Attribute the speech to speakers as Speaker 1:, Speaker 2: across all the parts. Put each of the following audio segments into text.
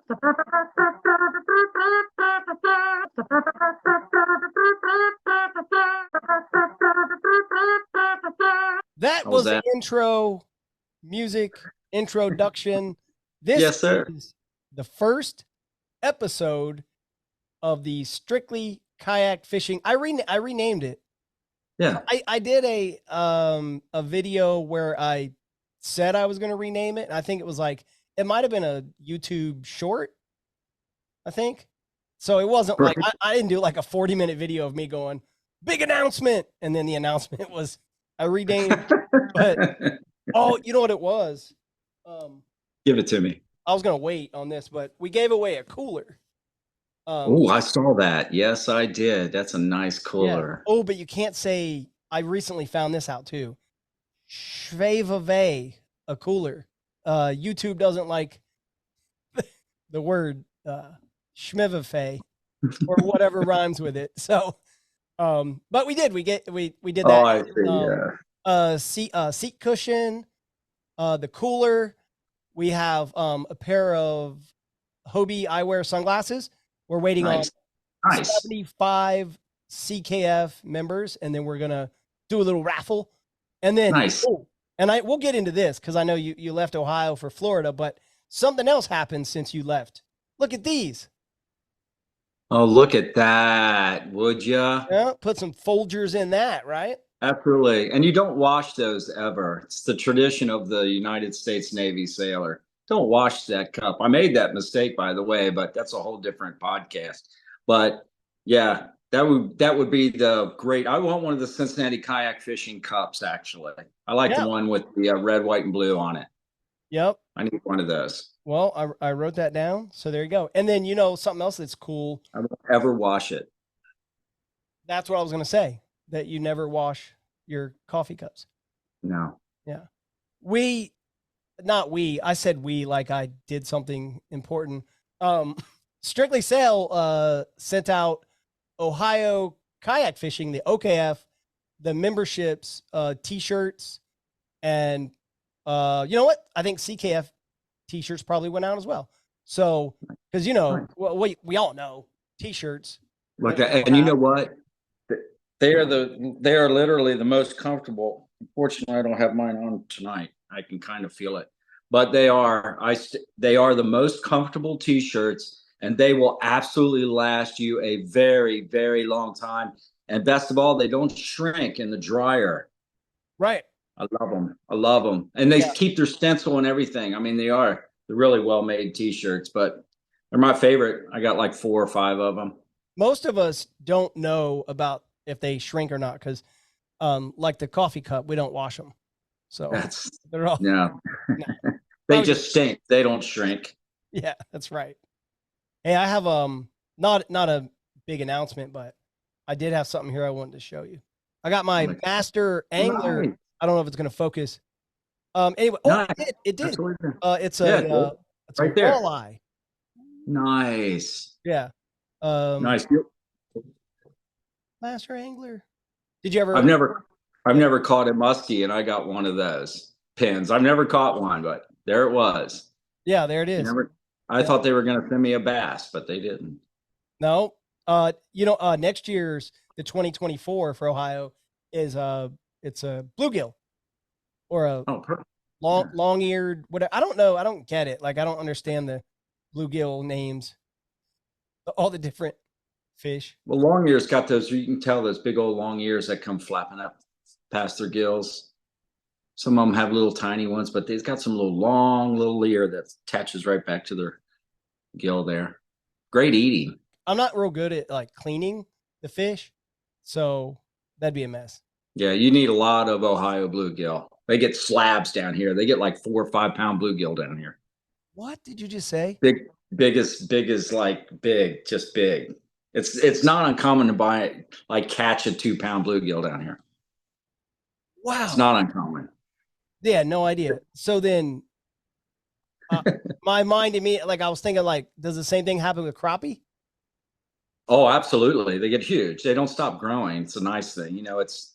Speaker 1: That
Speaker 2: How was
Speaker 1: was the
Speaker 2: that?
Speaker 1: intro music introduction. This
Speaker 2: Yes, sir.
Speaker 1: is the first episode of the Strictly Kayak Fishing. I renamed it.
Speaker 2: Yeah.
Speaker 1: I did a video where I said I was going to rename it. And I think it was like it might have been a YouTube short, I think. So it wasn't like
Speaker 2: Perfect.
Speaker 1: I didn't do like a 40-minute video of me going big announcement, and then the announcement was I renamed. But oh, you know what it was? Um,
Speaker 2: Give it to me.
Speaker 1: I was gonna wait on this, but we gave away a cooler.
Speaker 2: Oh, I saw that. Yes, I did. That's a nice
Speaker 1: Yeah.
Speaker 2: cooler.
Speaker 1: Oh, but you can't say. I recently found this out too. Schweveve, a cooler. YouTube doesn't like the word schmivave or whatever rhymes with it. So, but we did. We did
Speaker 2: Oh,
Speaker 1: that.
Speaker 2: I see. Yeah.
Speaker 1: Seat cushion, the cooler. We have a pair of Hobie eyewear sunglasses. We're waiting on
Speaker 2: Nice. Nice.
Speaker 1: 75 CKF members, and then we're gonna do a little raffle. And then,
Speaker 2: Nice.
Speaker 1: oh, and we'll get into this because I know you left Ohio for Florida, but something else happened since you left. Look at these.
Speaker 2: Oh, look at that. Would ya?
Speaker 1: Yeah, put some Folgers in that, right?
Speaker 2: Absolutely. And you don't wash those ever. It's the tradition of the United States Navy sailor. Don't wash that cup. I made that mistake, by the way, but that's a whole different podcast. But yeah, that would be the great. I want one of the Cincinnati kayak fishing cups, actually. I like the
Speaker 1: Yeah.
Speaker 2: one with the red, white, and blue on it.
Speaker 1: Yep.
Speaker 2: I need one of those.
Speaker 1: Well, I wrote that down. So there you go. And then, something else that's cool.
Speaker 2: I won't ever wash it.
Speaker 1: That's what I was going to say, that you never wash your coffee cups.
Speaker 2: No.
Speaker 1: Yeah. I said we like I did something important. Strictly Sail sent out Ohio kayak fishing, the OKF, the memberships, t-shirts, and you know what? I think CKF t-shirts probably went out as well. So, because we all know t-shirts.
Speaker 2: Look, and you know what? They are literally the most comfortable. Unfortunately, I don't have mine on tonight. I can kind of feel it, but they are the most comfortable t-shirts, and they will absolutely last you a very, very long time. And best of all, they don't shrink in the dryer.
Speaker 1: Right.
Speaker 2: I love them. I love them, and they keep their stencil and everything. I mean, they're really well made t-shirts, but they're my favorite. I got like 4 or 5 of them.
Speaker 1: Most of us don't know about if they shrink or not because, like the coffee cup, we don't wash them. So they're all
Speaker 2: no. They just stink. They don't shrink.
Speaker 1: Yeah, that's right. Hey, I have not a big announcement, but I did have something here I wanted to show you. I got my master angler. Nice. I don't know if it's going to focus. Anyway,
Speaker 2: nice.
Speaker 1: It did. It's
Speaker 2: a right there.
Speaker 1: Walleye.
Speaker 2: Nice.
Speaker 1: Yeah.
Speaker 2: Nice.
Speaker 1: Master angler. Did you ever?
Speaker 2: I've never caught a muskie, and I got one of those pins. I've never caught one, but there it was.
Speaker 1: Yeah, there it is.
Speaker 2: I thought they were going to send me a bass, but they didn't.
Speaker 1: No. Next year's the 2024 for Ohio is it's a bluegill or a long-eared whatever. I don't know. I don't get it. Like I don't understand the bluegill names. All the different fish.
Speaker 2: Well, long ears got those. You can tell those big old long ears that come flapping up past their gills. Some of them have little tiny ones, but they've got some little ear that attaches right back to their gill there. Great eating.
Speaker 1: I'm not real good at like cleaning the fish, so that'd be a mess.
Speaker 2: Yeah, you need a lot of Ohio bluegill. They get slabs down here. They get like 4 or 5 pound bluegill down here.
Speaker 1: What did you just say?
Speaker 2: Big as like big, just big. It's not uncommon to catch a 2 pound bluegill down here.
Speaker 1: Wow.
Speaker 2: It's not uncommon.
Speaker 1: Yeah, no idea. So then my mind immediately, like I was thinking like, does the same thing happen with crappie?
Speaker 2: Oh, absolutely. They get huge. They don't stop growing. It's a nice thing. It's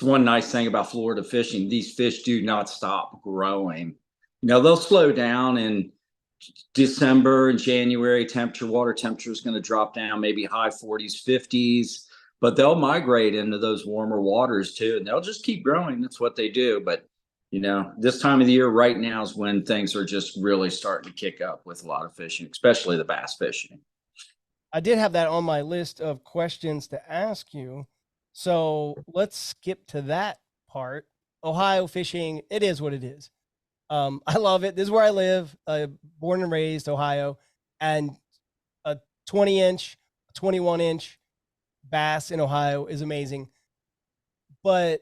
Speaker 2: one nice thing about Florida fishing. These fish do not stop growing. They'll slow down in December and January, water temperature is going to drop down, maybe high 40s, 50s, but they'll migrate into those warmer waters too, and they'll just keep growing. That's what they do. But this time of the year right now is when things are just really starting to kick up with a lot of fishing, especially the bass fishing.
Speaker 1: I did have that on my list of questions to ask you. So let's skip to that part. Ohio fishing, it is what it is. I love it. This is where I live, born and raised Ohio, and a 20-inch, 21-inch bass in Ohio is amazing. But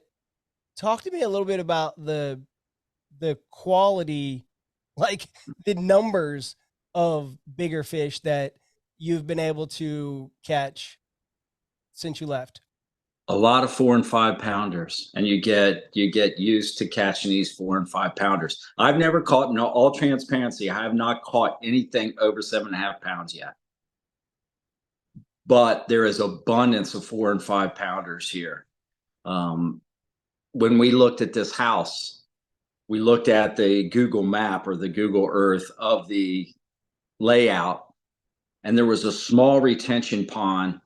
Speaker 1: talk to me a little bit about the quality, like the numbers of bigger fish that you've been able to catch since you left.
Speaker 2: A lot of 4 and 5 pounders, and you get used to catching these 4 and 5 pounders. I've never caught, no, all transparency, I have not caught anything over 7.5 pounds yet. But there is abundance of 4 and 5 pounders here. When we looked at this house, we looked at the Google map or the Google Earth of the layout, and there was a small retention pond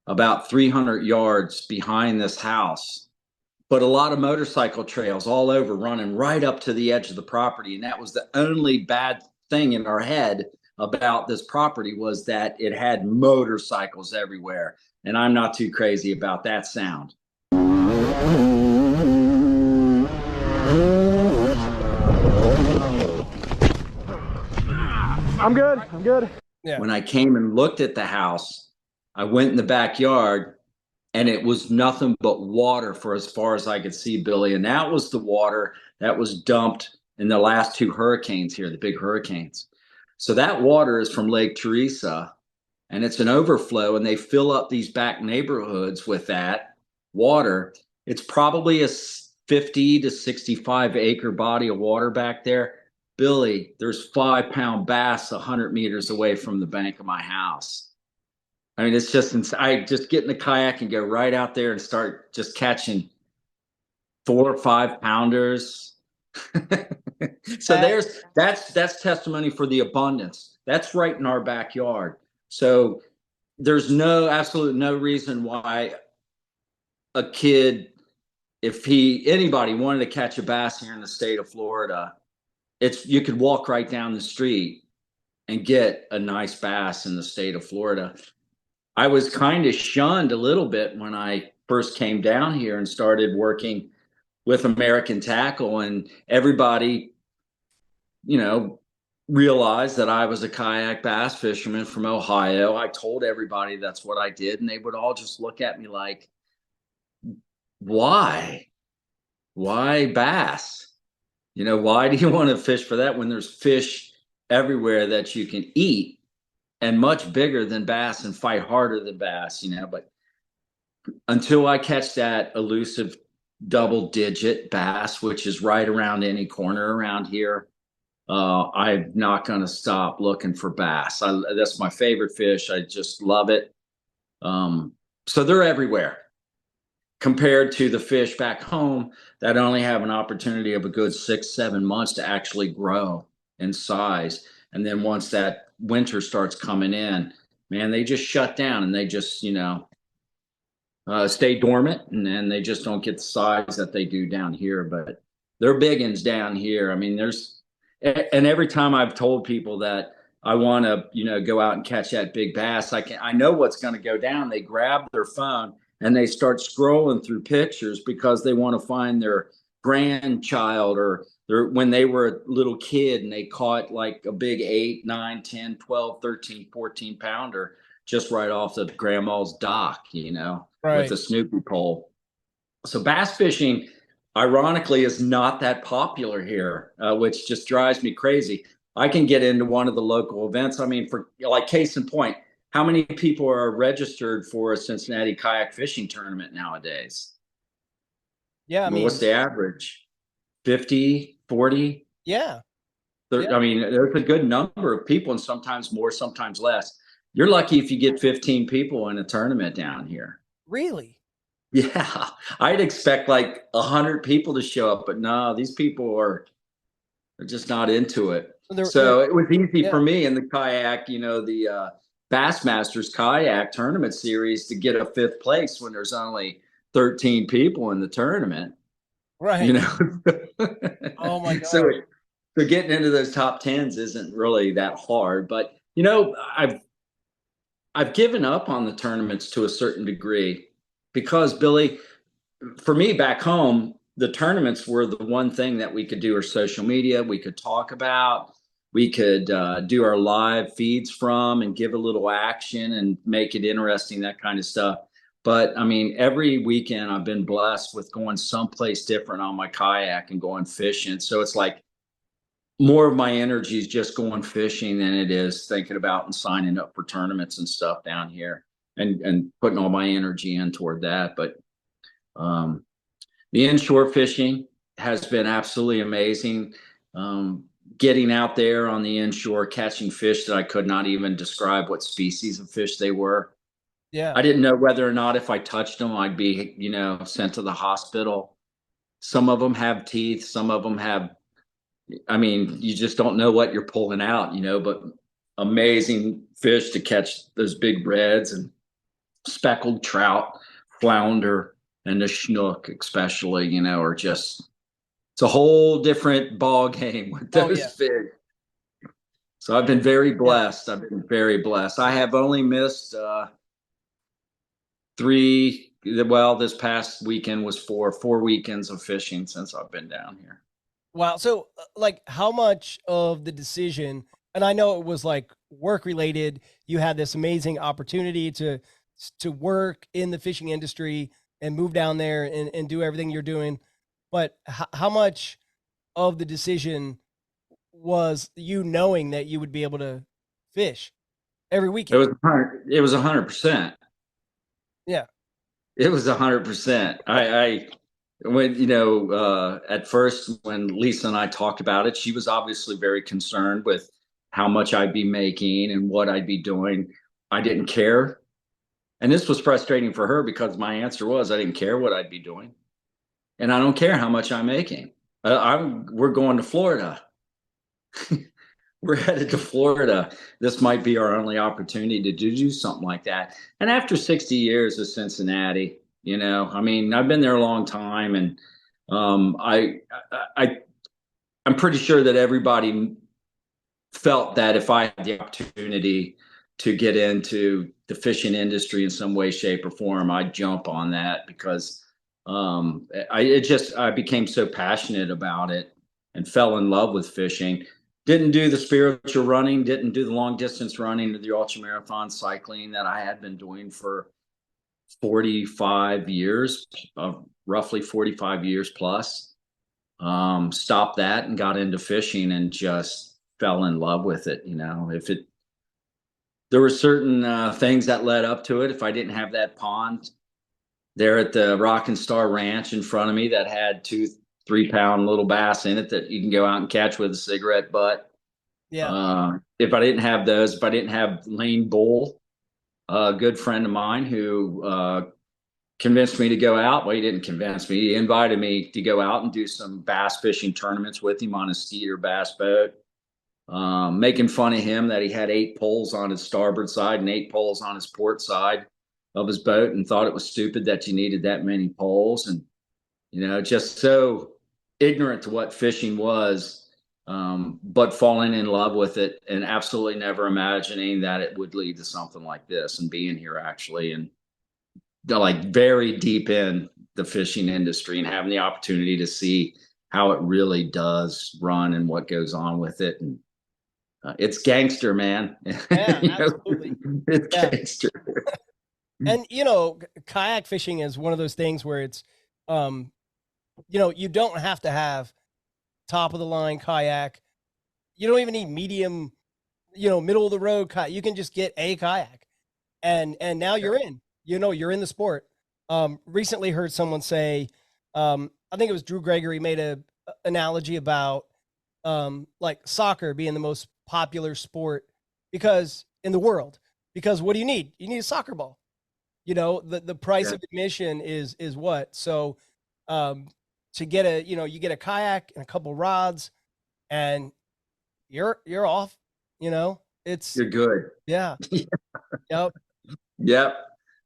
Speaker 2: about 300 yards behind this house, but a lot of motorcycle trails all over running right up to the edge of the property. And that was the only bad thing in our head about this property, was that it had motorcycles everywhere. And I'm not too crazy about that sound.
Speaker 3: I'm good. I'm good.
Speaker 1: Yeah.
Speaker 2: When I came and looked at the house, I went in the backyard and it was nothing but water for as far as I could see, Billy. And that was the water that was dumped in the last 2 hurricanes here, the big hurricanes. So that water is from Lake Teresa, and it's an overflow, and they fill up these back neighborhoods with that water. It's probably a 50 to 65 acre body of water back there. Billy, there's 5-pound bass 100 meters away from the bank of my house. I mean, it's just, I just get in the kayak and go right out there and start just catching 4 or 5 pounders. So that's testimony for the abundance. That's right in our backyard. So there's absolute no reason why a kid, if anybody wanted to catch a bass here in the state of Florida, you could walk right down the street and get a nice bass in the state of Florida. I was kind of shunned a little bit when I first came down here and started working with American Tackle, and everybody, realized that I was a kayak bass fisherman from Ohio. I told everybody that's what I did, and they would all just look at me like, why bass? Why do you want to fish for that when there's fish everywhere that you can eat, and much bigger than bass and fight harder than bass, but until I catch that elusive double-digit bass, which is right around any corner around here, I'm not going to stop looking for bass. That's my favorite fish. I just love it. So they're everywhere compared to the fish back home that only have an opportunity of a good 6-7 months to actually grow in size. And then once that winter starts coming in, man, they just shut down, and they just, stay dormant, and then they just don't get the size that they do down here. But they're big uns down here. I mean, and every time I've told people that I want to, go out and catch that big bass, I know what's going to go down. They grab their phone and they start scrolling through pictures because they want to find their grandchild or when they were a little kid and they caught like a big 8, 9, 10, 12, 13, 14 pounder just right off the grandma's dock,
Speaker 1: Right.
Speaker 2: with a Snoopy pole. So bass fishing, ironically, is not that popular here, which just drives me crazy. I can get into one of the local events. I mean, for like case in point, how many people are registered for a Cincinnati kayak fishing tournament nowadays?
Speaker 1: Yeah. I mean,
Speaker 2: what's the average? 50, 40?
Speaker 1: Yeah.
Speaker 2: I mean, there's a good number of people, and sometimes more, sometimes less. You're lucky if you get 15 people in a tournament down here.
Speaker 1: Really?
Speaker 2: Yeah, I'd expect like 100 people to show up, but no, these people they're just not into it.
Speaker 1: There,
Speaker 2: So it was easy
Speaker 1: yeah,
Speaker 2: for me in the kayak, the Bassmasters kayak tournament series to get a fifth place when there's only 13 people in the tournament, you
Speaker 1: right.
Speaker 2: know.
Speaker 1: Oh my
Speaker 2: so
Speaker 1: gosh.
Speaker 2: so getting into those top tens isn't really that hard. But I've given up on the tournaments to a certain degree because Billy, for me back home, the tournaments were the one thing that we could do our social media, we could talk about, we could do our live feeds from and give a little action and make it interesting, that kind of stuff. But I mean, every weekend I've been blessed with going someplace different on my kayak and going fishing. So it's like more of my energy is just going fishing than it is thinking about and signing up for tournaments and stuff down here and putting all my energy in toward that. But um, the inshore fishing has been absolutely amazing. Um, Getting out there on the inshore, catching fish that I could not even describe what species of fish they were.
Speaker 1: Yeah.
Speaker 2: I didn't know whether or not if I touched them, I'd be, sent to the hospital. Some of them have teeth. Some of them have, I mean, you just don't know what you're pulling out, but amazing fish to catch those big reds and speckled trout, flounder, and the snook, especially, are just, it's a whole different ball game with
Speaker 1: Oh
Speaker 2: those
Speaker 1: yeah.
Speaker 2: fish. So I've been very
Speaker 1: Yeah.
Speaker 2: blessed. I've been very blessed. I have only missed three. Well, this past weekend was four weekends of fishing since I've been down here.
Speaker 1: Wow. So, like, how much of the decision, and I know it was like work related, you had this amazing opportunity to work in the fishing industry and move down there and do everything you're doing. But how much of the decision was you knowing that you would be able to fish every
Speaker 2: It
Speaker 1: weekend?
Speaker 2: was 100. It was 100%.
Speaker 1: Yeah.
Speaker 2: It was 100%. When at first when Lisa and I talked about it, she was obviously very concerned with how much I'd be making and what I'd be doing. I didn't care, and this was frustrating for her because my answer was I didn't care what I'd be doing, and I don't care how much I'm making. We're going to Florida. We're headed to Florida. This might be our only opportunity to do something like that. And after 60 years of Cincinnati, I mean, I've been there a long time, and um, I, I, I'm pretty sure that everybody felt that if I had the opportunity to get into the fishing industry in some way, shape, or form, I'd jump on that because I became so passionate about it and fell in love with fishing. Didn't do the spiritual running, didn't do the long distance running or the ultra marathon cycling that I had been doing for 45 years, roughly 45 years plus. Stopped that and got into fishing and just fell in love with it. There were certain things that led up to it. If I didn't have that pond there at the Rock and Star Ranch in front of me that had 2-3 pound little bass in it that you can go out and catch with a cigarette butt.
Speaker 1: Yeah.
Speaker 2: If I didn't have those, if I didn't have Lane Bull, a good friend of mine who convinced me to go out. Well, he didn't convince me. He invited me to go out and do some bass fishing tournaments with him on a Skeeter bass boat, making fun of him that he had 8 poles on his starboard side and 8 poles on his port side of his boat and thought it was stupid that you needed that many poles. And, just so ignorant to what fishing was, but falling in love with it and absolutely never imagining that it would lead to something like this and being here actually. And like very deep in the fishing industry and having the opportunity to see how it really does run and what goes on with it. And it's gangster, man.
Speaker 1: Yeah, absolutely.
Speaker 2: It's
Speaker 1: Yeah.
Speaker 2: gangster.
Speaker 1: And kayak fishing is one of those things where it's um you don't have to have top of the line kayak. You don't even need medium, middle of the road kayak. You can just get a kayak and now you're in. You're in the sport. Recently heard someone say, I think it was Drew Gregory made a analogy about like soccer being the most popular sport because in the world. Because what do you need? You need a soccer ball. The price
Speaker 2: Yeah.
Speaker 1: of admission is what? So um to get you get a kayak and a couple rods and you're off. You know, it's
Speaker 2: You're good.
Speaker 1: yeah, yep,
Speaker 2: Yep.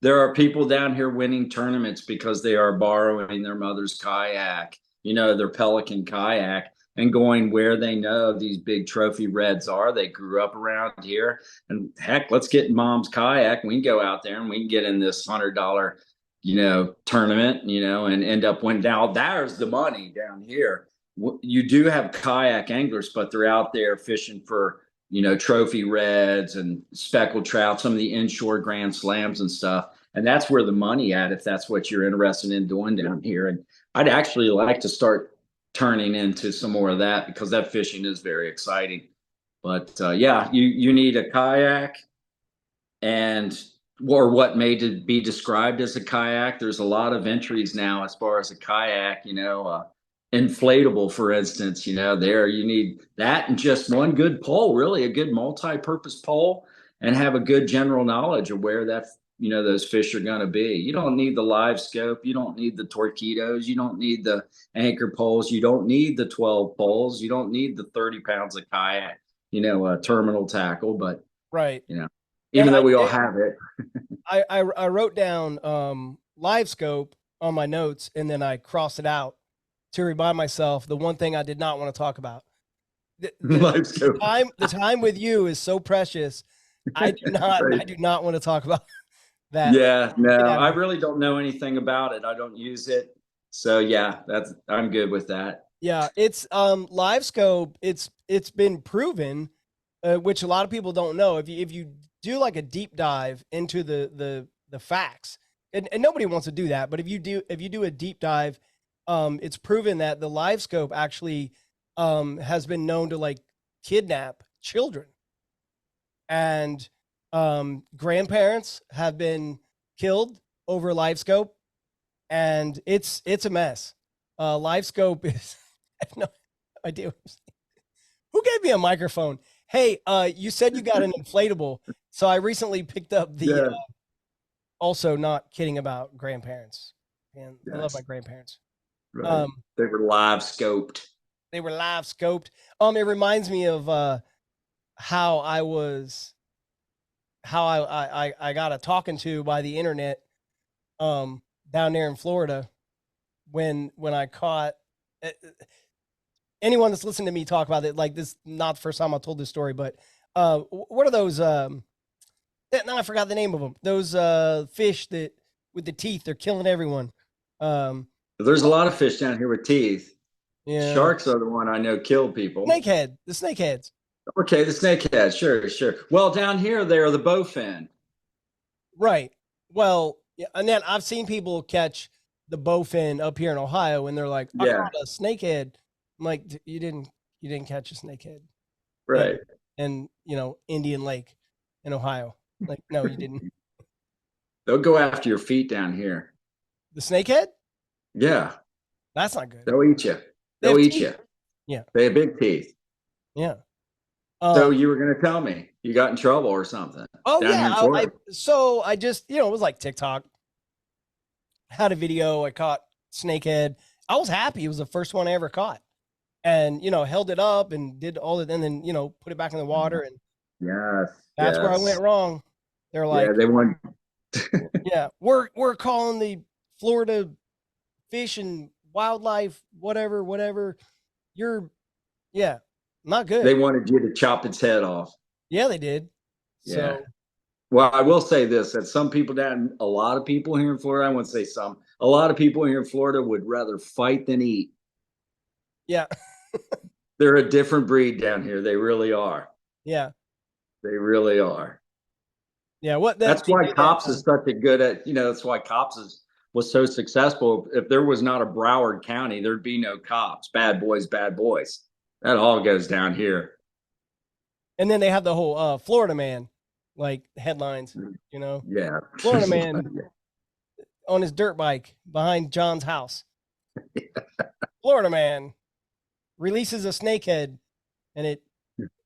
Speaker 2: There are people down here winning tournaments because they are borrowing their mother's kayak, their Pelican kayak, and going where they know these big trophy reds are. They grew up around here. And heck, let's get in mom's kayak. We can go out there and we can get in this $100, tournament, and end up winning. Now, there's the money down here. You do have kayak anglers, but they're out there fishing for trophy reds and speckled trout, some of the inshore grand slams and stuff. And that's where the money at, if that's what you're interested in doing down here. And I'd actually like to start turning into some more of that because that fishing is very exciting. But yeah, you need a kayak and or what may be described as a kayak. There's a lot of entries now as far as a kayak, inflatable, for instance, there you need that and just one good pole, really a good multi-purpose pole, and have a good general knowledge of where that, those fish are going to be. You don't need the live scope. You don't need the torpedoes. You don't need the anchor poles. You don't need the 12 poles. You don't need the 30 pounds of kayak, terminal tackle, but
Speaker 1: right.
Speaker 2: Even though we all have it.
Speaker 1: I wrote down live scope on my notes and then I crossed it out to remind myself the one thing I did not want to talk about. The time with you is so precious. I do not right. I do not want to talk about that.
Speaker 2: Yeah, no, I really don't know anything about it. I don't use it. So yeah, I'm good with that.
Speaker 1: Yeah, it's live scope, it's been proven, which a lot of people don't know. If you do like a deep dive into the facts, and nobody wants to do that, but if you do a deep dive, it's proven that the live scope actually has been known to like kidnap children, and grandparents have been killed over live scope, and it's a mess. Live scope is I have no idea. Who gave me a microphone? Hey, you said you got an inflatable, so I recently picked up the. Also, not kidding about grandparents, and yes. I love my grandparents.
Speaker 2: Right. They were live scoped.
Speaker 1: They were live scoped. It reminds me of how I got a talking to by the internet down there in Florida when I caught anyone that's listened to me talk about it, like this, not the first time I told this story, but what are those now I forgot the name of them, those fish that with the teeth, they're killing everyone.
Speaker 2: There's a lot of fish down here with teeth. Yeah. Sharks are the one I know kill people.
Speaker 1: The snakeheads.
Speaker 2: Okay, the snakeheads, sure. Well, down here they are the bowfin.
Speaker 1: Right. Well, yeah, and then I've seen people catch the bowfin up here in Ohio, and they're like, "I caught a snakehead." I'm like, "You didn't catch a snakehead."
Speaker 2: Right.
Speaker 1: And Indian Lake in Ohio. Like, no, you didn't.
Speaker 2: They'll go after your feet down here.
Speaker 1: The snakehead?
Speaker 2: Yeah.
Speaker 1: That's not good.
Speaker 2: They'll eat you. They'll eat you.
Speaker 1: Yeah.
Speaker 2: They have big teeth.
Speaker 1: Yeah.
Speaker 2: So you were going to tell me you got in trouble or something.
Speaker 1: Oh, yeah. I just, it was like TikTok. Had a video. I caught snakehead. I was happy. It was the first one I ever caught. And, held it up and did all that, and then, put it back in the water. And that's where I went wrong. They're like,
Speaker 2: yeah, they want.
Speaker 1: Yeah, we're calling the Florida Fish and Wildlife, whatever. You're, not good.
Speaker 2: They wanted you to chop its head off.
Speaker 1: Yeah, they did.
Speaker 2: Yeah.
Speaker 1: So,
Speaker 2: well, I will say this: that a lot of people here in Florida, I wouldn't say some, a lot of people here in Florida would rather fight than eat.
Speaker 1: Yeah.
Speaker 2: They're a different breed down here. They really are.
Speaker 1: Yeah.
Speaker 2: They really are.
Speaker 1: Yeah.
Speaker 2: That's why Cops is such a good at, that's why Cops was so successful. If there was not a Broward County, there'd be no Cops. Bad boys. That all goes down here.
Speaker 1: And then they have the whole Florida man, like headlines,
Speaker 2: Yeah.
Speaker 1: Florida man on his dirt bike behind John's house. Florida man releases a snakehead and it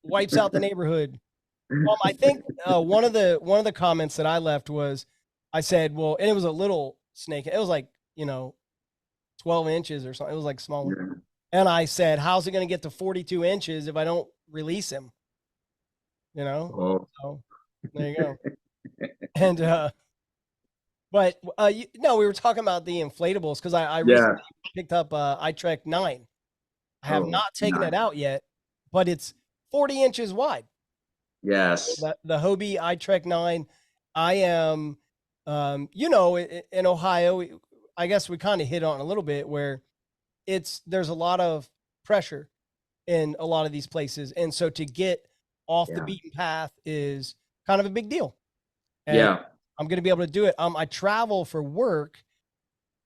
Speaker 1: wipes out the neighborhood. I think one of the comments that I left was, I said, well, and it was a little snake. It was like, 12 inches or something. It was like smaller. Yeah. And I said, how's it going to get to 42 inches if I don't release him, you know?
Speaker 2: Oh,
Speaker 1: So there you go. And, but, no, we were talking about the inflatables because I
Speaker 2: yeah.
Speaker 1: recently picked up iTrek 9. I have
Speaker 2: Oh,
Speaker 1: not taken it
Speaker 2: nice.
Speaker 1: out yet, but it's 40 inches wide.
Speaker 2: Yes.
Speaker 1: The Hobie iTrek 9. I am, you know, in Ohio, I guess we kind of hit on a little bit where there's a lot of pressure in a lot of these places. And so to get off the
Speaker 2: Yeah.
Speaker 1: beaten path is kind of a big deal. And
Speaker 2: Yeah.
Speaker 1: I'm going to be able to do it. I travel for work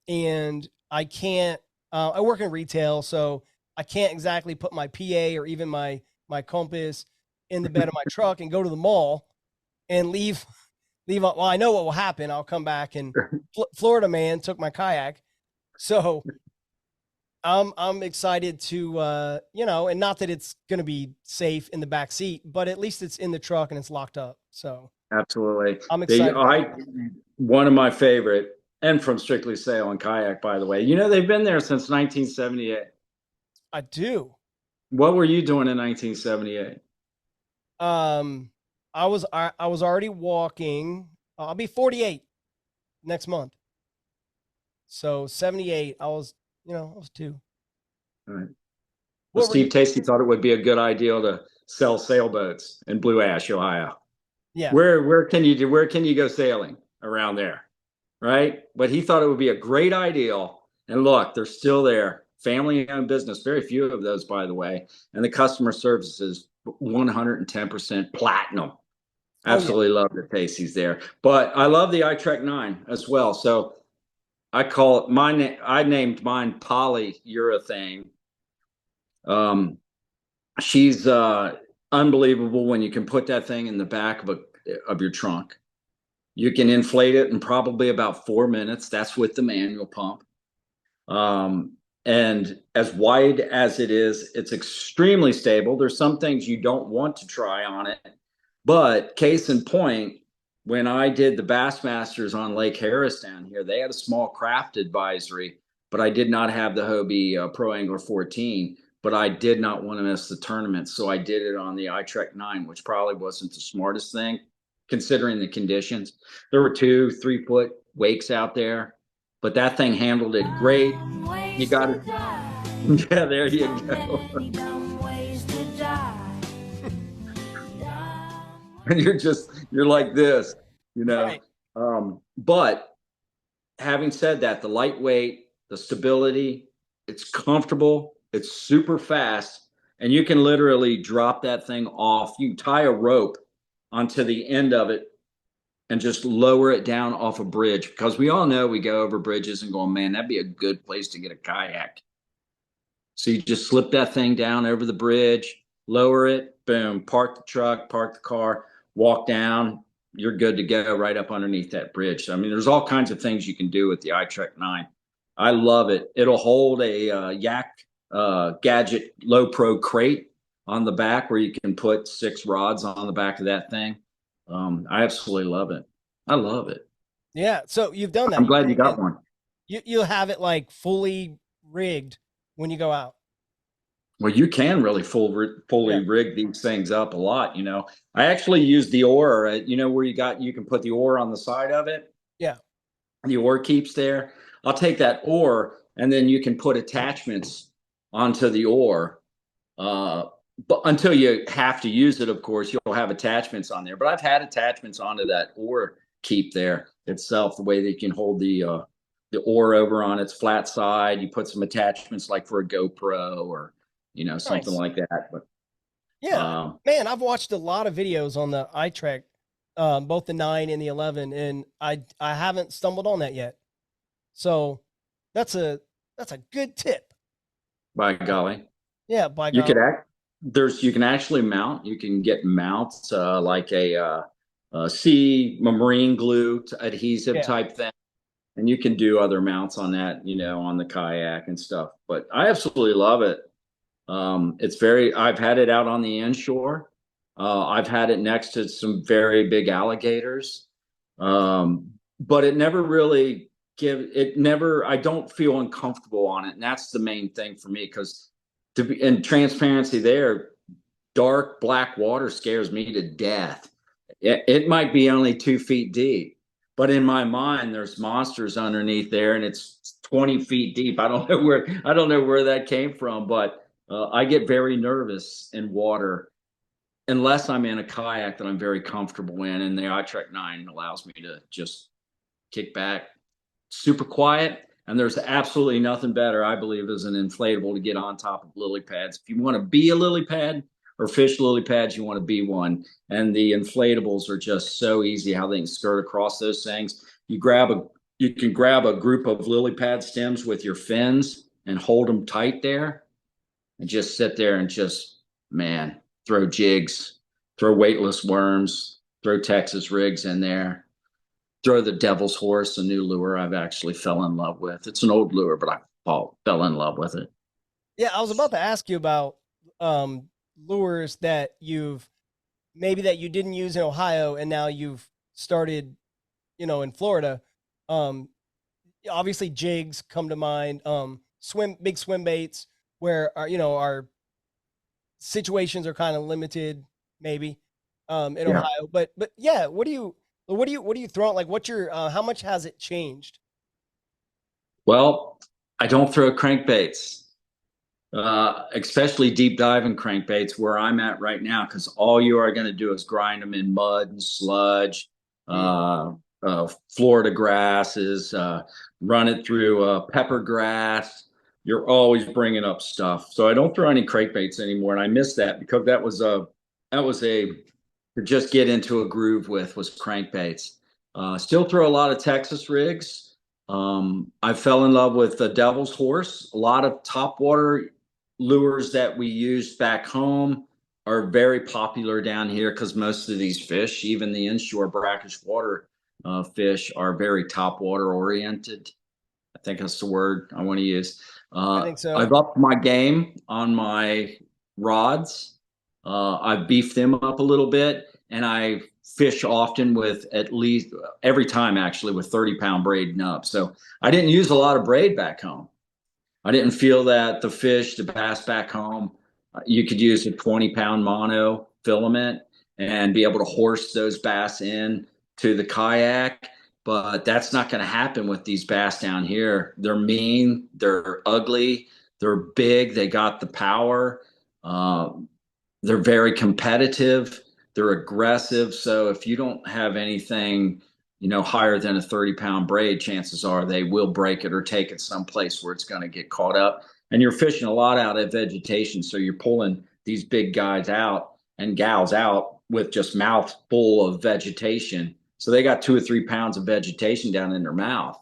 Speaker 1: and I can't, I work in retail, so I can't exactly put my PA or even my compass in the bed of my truck and go to the mall and leave. Well, I know what will happen. I'll come back and Florida man took my kayak. So I'm excited to you know, and not that it's going to be safe in the back seat, but at least it's in the truck and it's locked up. So
Speaker 2: Absolutely.
Speaker 1: I'm
Speaker 2: They,
Speaker 1: excited about
Speaker 2: I, one of my favorite, and from Strictly Sail and Kayak, by the way. You know, they've been there since 1978.
Speaker 1: I do.
Speaker 2: What were you doing in 1978?
Speaker 1: Um I was already walking. I'll be 48 next month. So 78, I was, you know, I was 2.
Speaker 2: All right. Well,
Speaker 1: What were
Speaker 2: Steve
Speaker 1: you?
Speaker 2: Tasty thought it would be a good idea to sell sailboats in Blue Ash, Ohio.
Speaker 1: Yeah.
Speaker 2: Where can you go sailing around there? Right? But he thought it would be a great idea. And look, they're still there. Family owned business, very few of those, by the way. And the customer service is 110% platinum.
Speaker 1: Oh yeah.
Speaker 2: Absolutely love the Tasties there. But I love the iTrek 9 as well. So I call it I named mine polyurethane. She's unbelievable when you can put that thing in the back of your trunk. You can inflate it in probably about 4 minutes. That's with the manual pump. Um, and as wide as it is, it's extremely stable. There's some things you don't want to try on it, but case in point, when I did the Bassmasters on Lake Harris down here, they had a small craft advisory, but I did not have the Hobie Pro Angler 14. But I did not want to miss the tournament, so I did it on the iTrek 9, which probably wasn't the smartest thing considering the conditions. There were 2 3 foot wakes out there, but that thing handled it great. You got it. Yeah, there you go. And you're like this, you know.
Speaker 1: Right.
Speaker 2: But having said that, the lightweight, the stability, it's comfortable, it's super fast, and you can literally drop that thing off. You can tie a rope onto the end of it and just lower it down off a bridge, because we all know we go over bridges and go, man, that'd be a good place to get a kayak. So you just slip that thing down over the bridge, lower it, boom, park the truck, park the car, walk down. You're good to go right up underneath that bridge. I mean, there's all kinds of things you can do with the iTrek 9. I love it. It'll hold a Yak Gadget Low Pro crate on the back where you can put 6 rods on the back of that thing. I absolutely love it. I love it.
Speaker 1: Yeah. So you've done that.
Speaker 2: I'm glad you got one.
Speaker 1: You'll have it like fully rigged when you go out.
Speaker 2: Well, you can really
Speaker 1: Yeah.
Speaker 2: fully rig these things up a lot. I actually use the oar. Where you can put the oar on the side of it.
Speaker 1: Yeah.
Speaker 2: The oar keeps there. I'll take that oar, and then you can put attachments onto the oar. But until you have to use it, of course, you'll have attachments on there. But I've had attachments onto that oar keep there itself, the way that you can hold the oar over on its flat side. You put some attachments like for a GoPro or something
Speaker 1: Nice.
Speaker 2: like that. But
Speaker 1: Yeah. Man, I've watched a lot of videos on the iTrek, both the 9 and the 11, and I haven't stumbled on that yet. So that's a good tip.
Speaker 2: by golly,
Speaker 1: Yeah, by
Speaker 2: you
Speaker 1: God.
Speaker 2: could you can actually mount. You can get mounts like a sea marine glue adhesive
Speaker 1: Yeah.
Speaker 2: type thing. And you can do other mounts on that, on the kayak and stuff. But I absolutely love it. I've had it out on the inshore. I've had it next to some very big alligators. But I don't feel uncomfortable on it. And that's the main thing for me, because to be in transparency there, dark black water scares me to death. It might be only 2 feet deep, but in my mind, there's monsters underneath there, and it's 20 feet deep. I don't know where that came from, but I get very nervous in water unless I'm in a kayak that I'm very comfortable in, and the iTrek 9 allows me to just kick back, super quiet. And there's absolutely nothing better, I believe, as an inflatable to get on top of lily pads. If you want to be a lily pad or fish lily pads, you want to be one. And the inflatables are just so easy how they can skirt across those things. You can grab a group of lily pad stems with your fins and hold them tight there, and just sit there and just, man, throw jigs, throw weightless worms, throw Texas rigs in there. Throw the Devil's Horse, a new lure I've actually fell in love with. It's an old lure, but I fell in love with it.
Speaker 1: Yeah, I was about to ask you about lures that you didn't use in Ohio and now you've started, in Florida. Um, Obviously jigs come to mind. Big swim baits where our situations are kind of limited, maybe, in
Speaker 2: Yeah.
Speaker 1: Ohio. But yeah, what do you throw? Like, what's your how much has it changed?
Speaker 2: Well, I don't throw crankbaits, especially deep diving crankbaits where I'm at right now, because all you are going to do is grind them in mud and sludge,
Speaker 1: Mm,
Speaker 2: Florida grasses, run it through pepper grass. You're always bringing up stuff. So I don't throw any crankbaits anymore, and I miss that because that was a to just get into a groove with was crankbaits. Still throw a lot of Texas rigs. I fell in love with the Devil's Horse. A lot of topwater lures that we used back home are very popular down here because most of these fish, even the inshore brackish water fish, are very topwater oriented. I think that's the word I want to use.
Speaker 1: I think so.
Speaker 2: I've upped my game on my rods. I've beefed them up a little bit, and I fish often with at least every time actually with 30-pound braid nubs. So I didn't use a lot of braid back home. I didn't feel that the bass back home, you could use a 20-pound mono filament and be able to horse those bass in to the kayak. But that's not going to happen with these bass down here. They're mean, they're ugly, they're big, they got the power. Uh, they're very competitive, they're aggressive. So if you don't have anything, higher than a 30-pound braid, chances are they will break it or take it someplace where it's going to get caught up. And you're fishing a lot out of vegetation. So you're pulling these big guys out and gals out with just mouth full of vegetation. So they got 2 or 3 pounds of vegetation down in their mouth.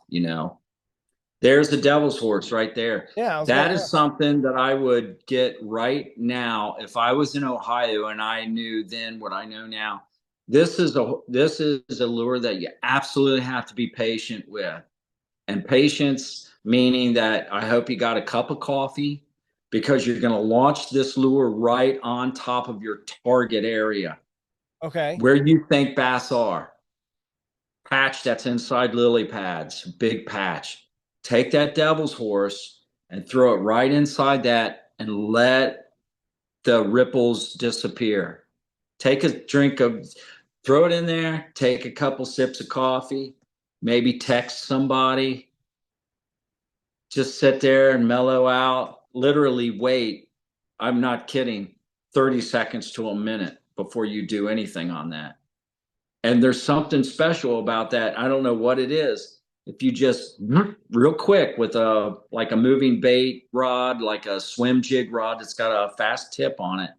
Speaker 2: There's the Devil's Horse right there.
Speaker 1: Yeah, I was about
Speaker 2: That
Speaker 1: to
Speaker 2: is
Speaker 1: ask.
Speaker 2: something that I would get right now if I was in Ohio and I knew then what I know now. This is a lure that you absolutely have to be patient with. And patience meaning that I hope you got a cup of coffee, because you're going to launch this lure right on top of your target area
Speaker 1: Okay.
Speaker 2: where you think bass are. Patch that's inside lily pads, big patch. Take that Devil's Horse and throw it right inside that and let the ripples disappear. Take a drink of, throw it in there, take a couple sips of coffee, maybe text somebody, just sit there and mellow out. Literally wait, I'm not kidding, 30 seconds to a minute before you do anything on that. And there's something special about that. I don't know what it is. If you just real quick with a moving bait rod, like a swim jig rod that's got a fast tip on it,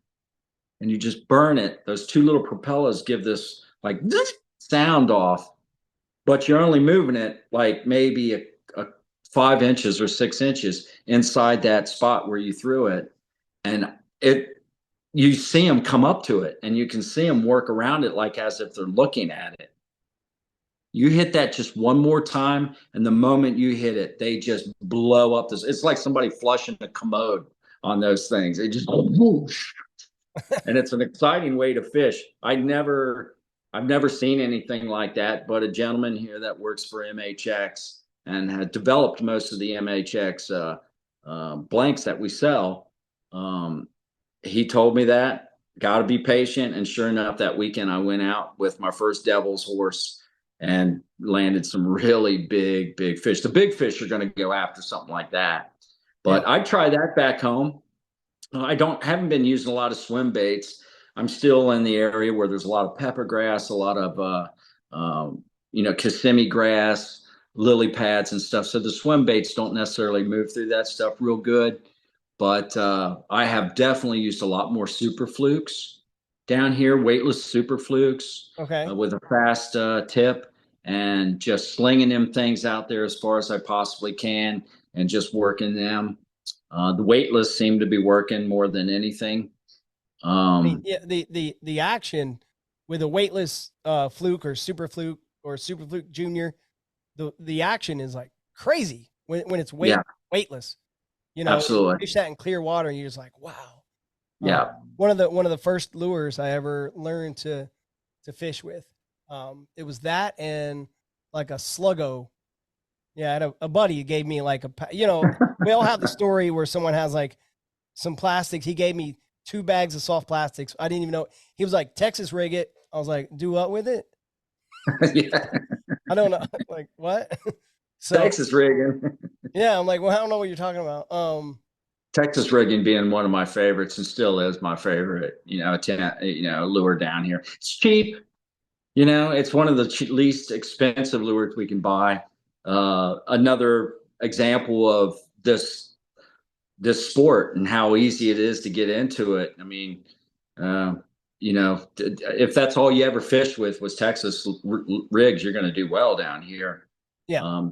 Speaker 2: and you just burn it, those two little propellers give this like sound off, but you're only moving it like maybe a 5 inches or 6 inches inside that spot where you threw it. And you see them come up to it, and you can see them work around it like as if they're looking at it. You hit that just one more time, and the moment you hit it, they just blow up. It's like somebody flushing a commode on those things. It just whoosh, and it's an exciting way to fish. I've never seen anything like that. But a gentleman here that works for MHX and had developed most of the MHX blanks that we sell, he told me that, got to be patient. And sure enough, that weekend I went out with my first devil's horse and landed some really big fish. The big fish are going to go after something like that.
Speaker 1: Yeah.
Speaker 2: But I try that back home. I haven't been using a lot of swim baits. I'm still in the area where there's a lot of pepper grass, a lot of Kissimmee grass, lily pads and stuff. So the swim baits don't necessarily move through that stuff real good. But I have definitely used a lot more super flukes down here, weightless super flukes
Speaker 1: Okay.
Speaker 2: with a fast tip, and just slinging them things out there as far as I possibly can and just working them. The weightless seem to be working more than anything.
Speaker 1: I mean, yeah, the action with a weightless fluke or super fluke junior, the action is like crazy when it's
Speaker 2: Yeah,
Speaker 1: weightless. You know,
Speaker 2: absolutely.
Speaker 1: fish that in clear water, and you're just like, wow.
Speaker 2: Yeah.
Speaker 1: One of the first lures I ever learned to fish with, it was that and like a sluggo. Yeah, I had a buddy who gave me like we all have the story where someone has like some plastics. He gave me 2 bags of soft plastics. I didn't even know. He was like, Texas rig it. I was like, do what with it?
Speaker 2: Yeah.
Speaker 1: I don't know. Like, what? So
Speaker 2: Texas rigging.
Speaker 1: yeah, I'm like, well, I don't know what you're talking about.
Speaker 2: Texas rigging being one of my favorites and still is my favorite, lure down here. It's cheap. It's one of the least expensive lures we can buy. Another example of this sport and how easy it is to get into it. I mean, if that's all you ever fished with was Texas rigs, you're going to do well down here.
Speaker 1: Yeah.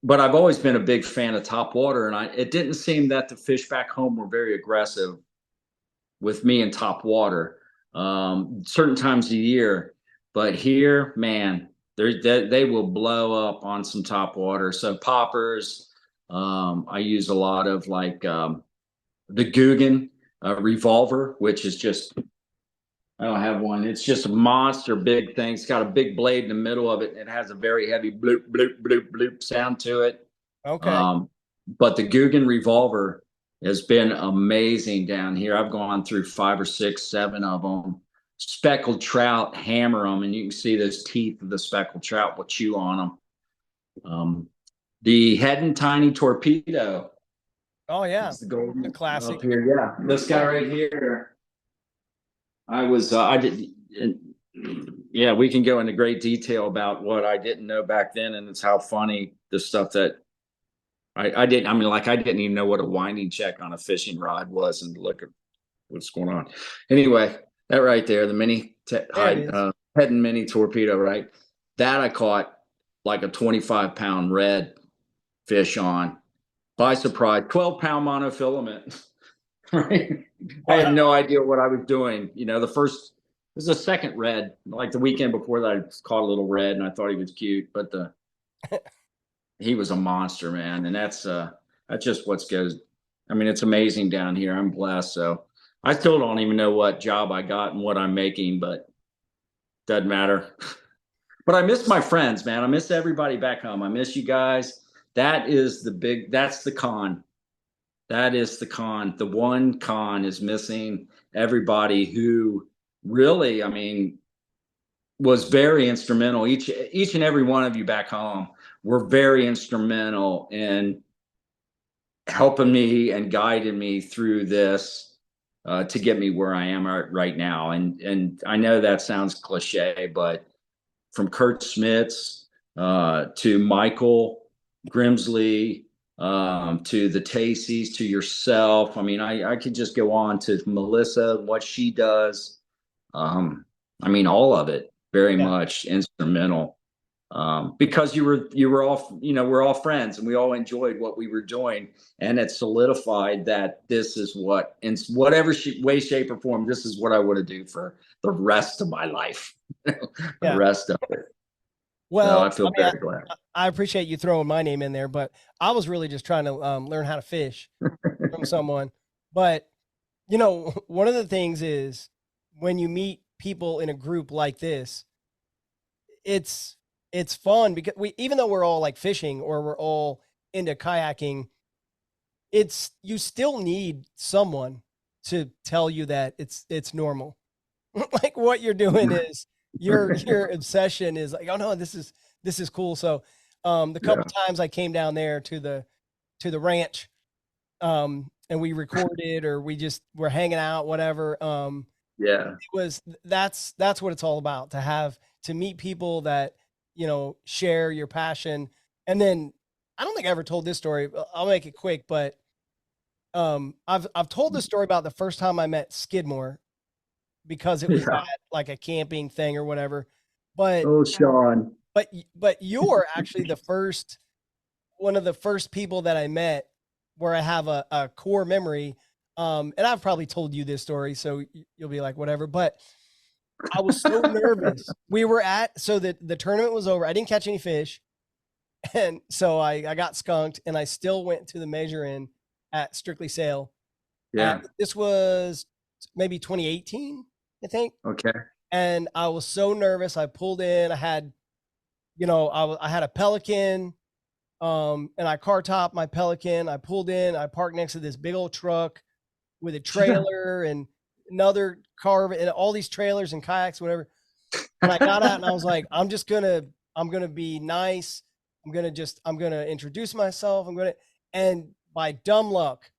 Speaker 2: But I've always been a big fan of top water, and it didn't seem that the fish back home were very aggressive with me in top water certain times of the year. But here, man, they will blow up on some top water. So poppers, I use a lot of like the Guggen revolver, which is just, I don't have one. It's just a monster big thing. It's got a big blade in the middle of it. And it has a very heavy bloop, bloop, bloop, bloop sound to it.
Speaker 1: Okay.
Speaker 2: But the Guggen revolver has been amazing down here. I've gone through 5 or 6, 7 of them. Speckled trout, hammer them, and you can see those teeth of the speckled trout will chew on them. The head and tiny torpedo.
Speaker 1: Oh yeah.
Speaker 2: It's the golden
Speaker 1: The classic.
Speaker 2: up here. Yeah, this guy right here. I did. Yeah, we can go into great detail about what I didn't know back then, and it's how funny the stuff that I didn't. I mean, like I didn't even know what a winding check on a fishing rod was, and look at what's going on. Anyway, that right there, the head and mini torpedo, right? That I caught like a 25-pound red fish on by surprise, 12-pound monofilament. Right? I had no idea what I was doing. This is the second red. Like the weekend before that, I caught a little red, and I thought he was cute, but he was a monster, man. And that's just what goes. I mean, it's amazing down here. I'm blessed. So I still don't even know what job I got and what I'm making, but doesn't matter. But I miss my friends, man. I miss everybody back home. I miss you guys. That's the con. That is the con. The one con is missing everybody who really, I mean, was very instrumental. Each and every one of you back home were very instrumental in helping me and guiding me through this to get me where I am right now. And I know that sounds cliche, but from Kurt Smits to Michael Grimsley, to the Tacy's, to yourself. I mean, I could just go on to Melissa, what she does. I mean, all of it very much instrumental. Because you were all, we're all friends and we all enjoyed what we were doing, and it solidified that this is what, in whatever way, shape, or form, this is what I want to do for the rest of my life. The rest of it.
Speaker 1: Well,
Speaker 2: so I feel very glad.
Speaker 1: I appreciate you throwing my name in there, but I was really just trying to learn how to fish from someone. But one of the things is when you meet people in a group like this, it's fun because even though we're all like fishing or we're all into kayaking, you still need someone to tell you that it's normal. Like what you're doing is your obsession is like, oh no, this is cool. So the
Speaker 2: Yeah.
Speaker 1: couple times I came down there to the ranch, and we recorded or we just were hanging out, whatever.
Speaker 2: Yeah.
Speaker 1: It was that's what it's all about, to meet people that, share your passion. And then I don't think I ever told this story. I'll make it quick, but I've told this story about the first time I met Skidmore because it was
Speaker 2: Yeah.
Speaker 1: at like a camping thing or whatever. But
Speaker 2: Oh, Sean.
Speaker 1: but you're actually the first one of the first people that I met where I have a core memory. And I've probably told you this story, so you'll be like, whatever. But I was so nervous. We were so the tournament was over. I didn't catch any fish. And so I got skunked, and I still went to the measure in at Strictly Sail.
Speaker 2: Yeah.
Speaker 1: This was maybe 2018, I think.
Speaker 2: Okay.
Speaker 1: And I was so nervous. I pulled in. I had, I had a Pelican, and I car topped my Pelican. I pulled in. I parked next to this big old truck with a trailer and another car and all these trailers and kayaks, whatever. And I got out and I was like, I'm gonna be nice. I'm gonna introduce myself. And by dumb luck,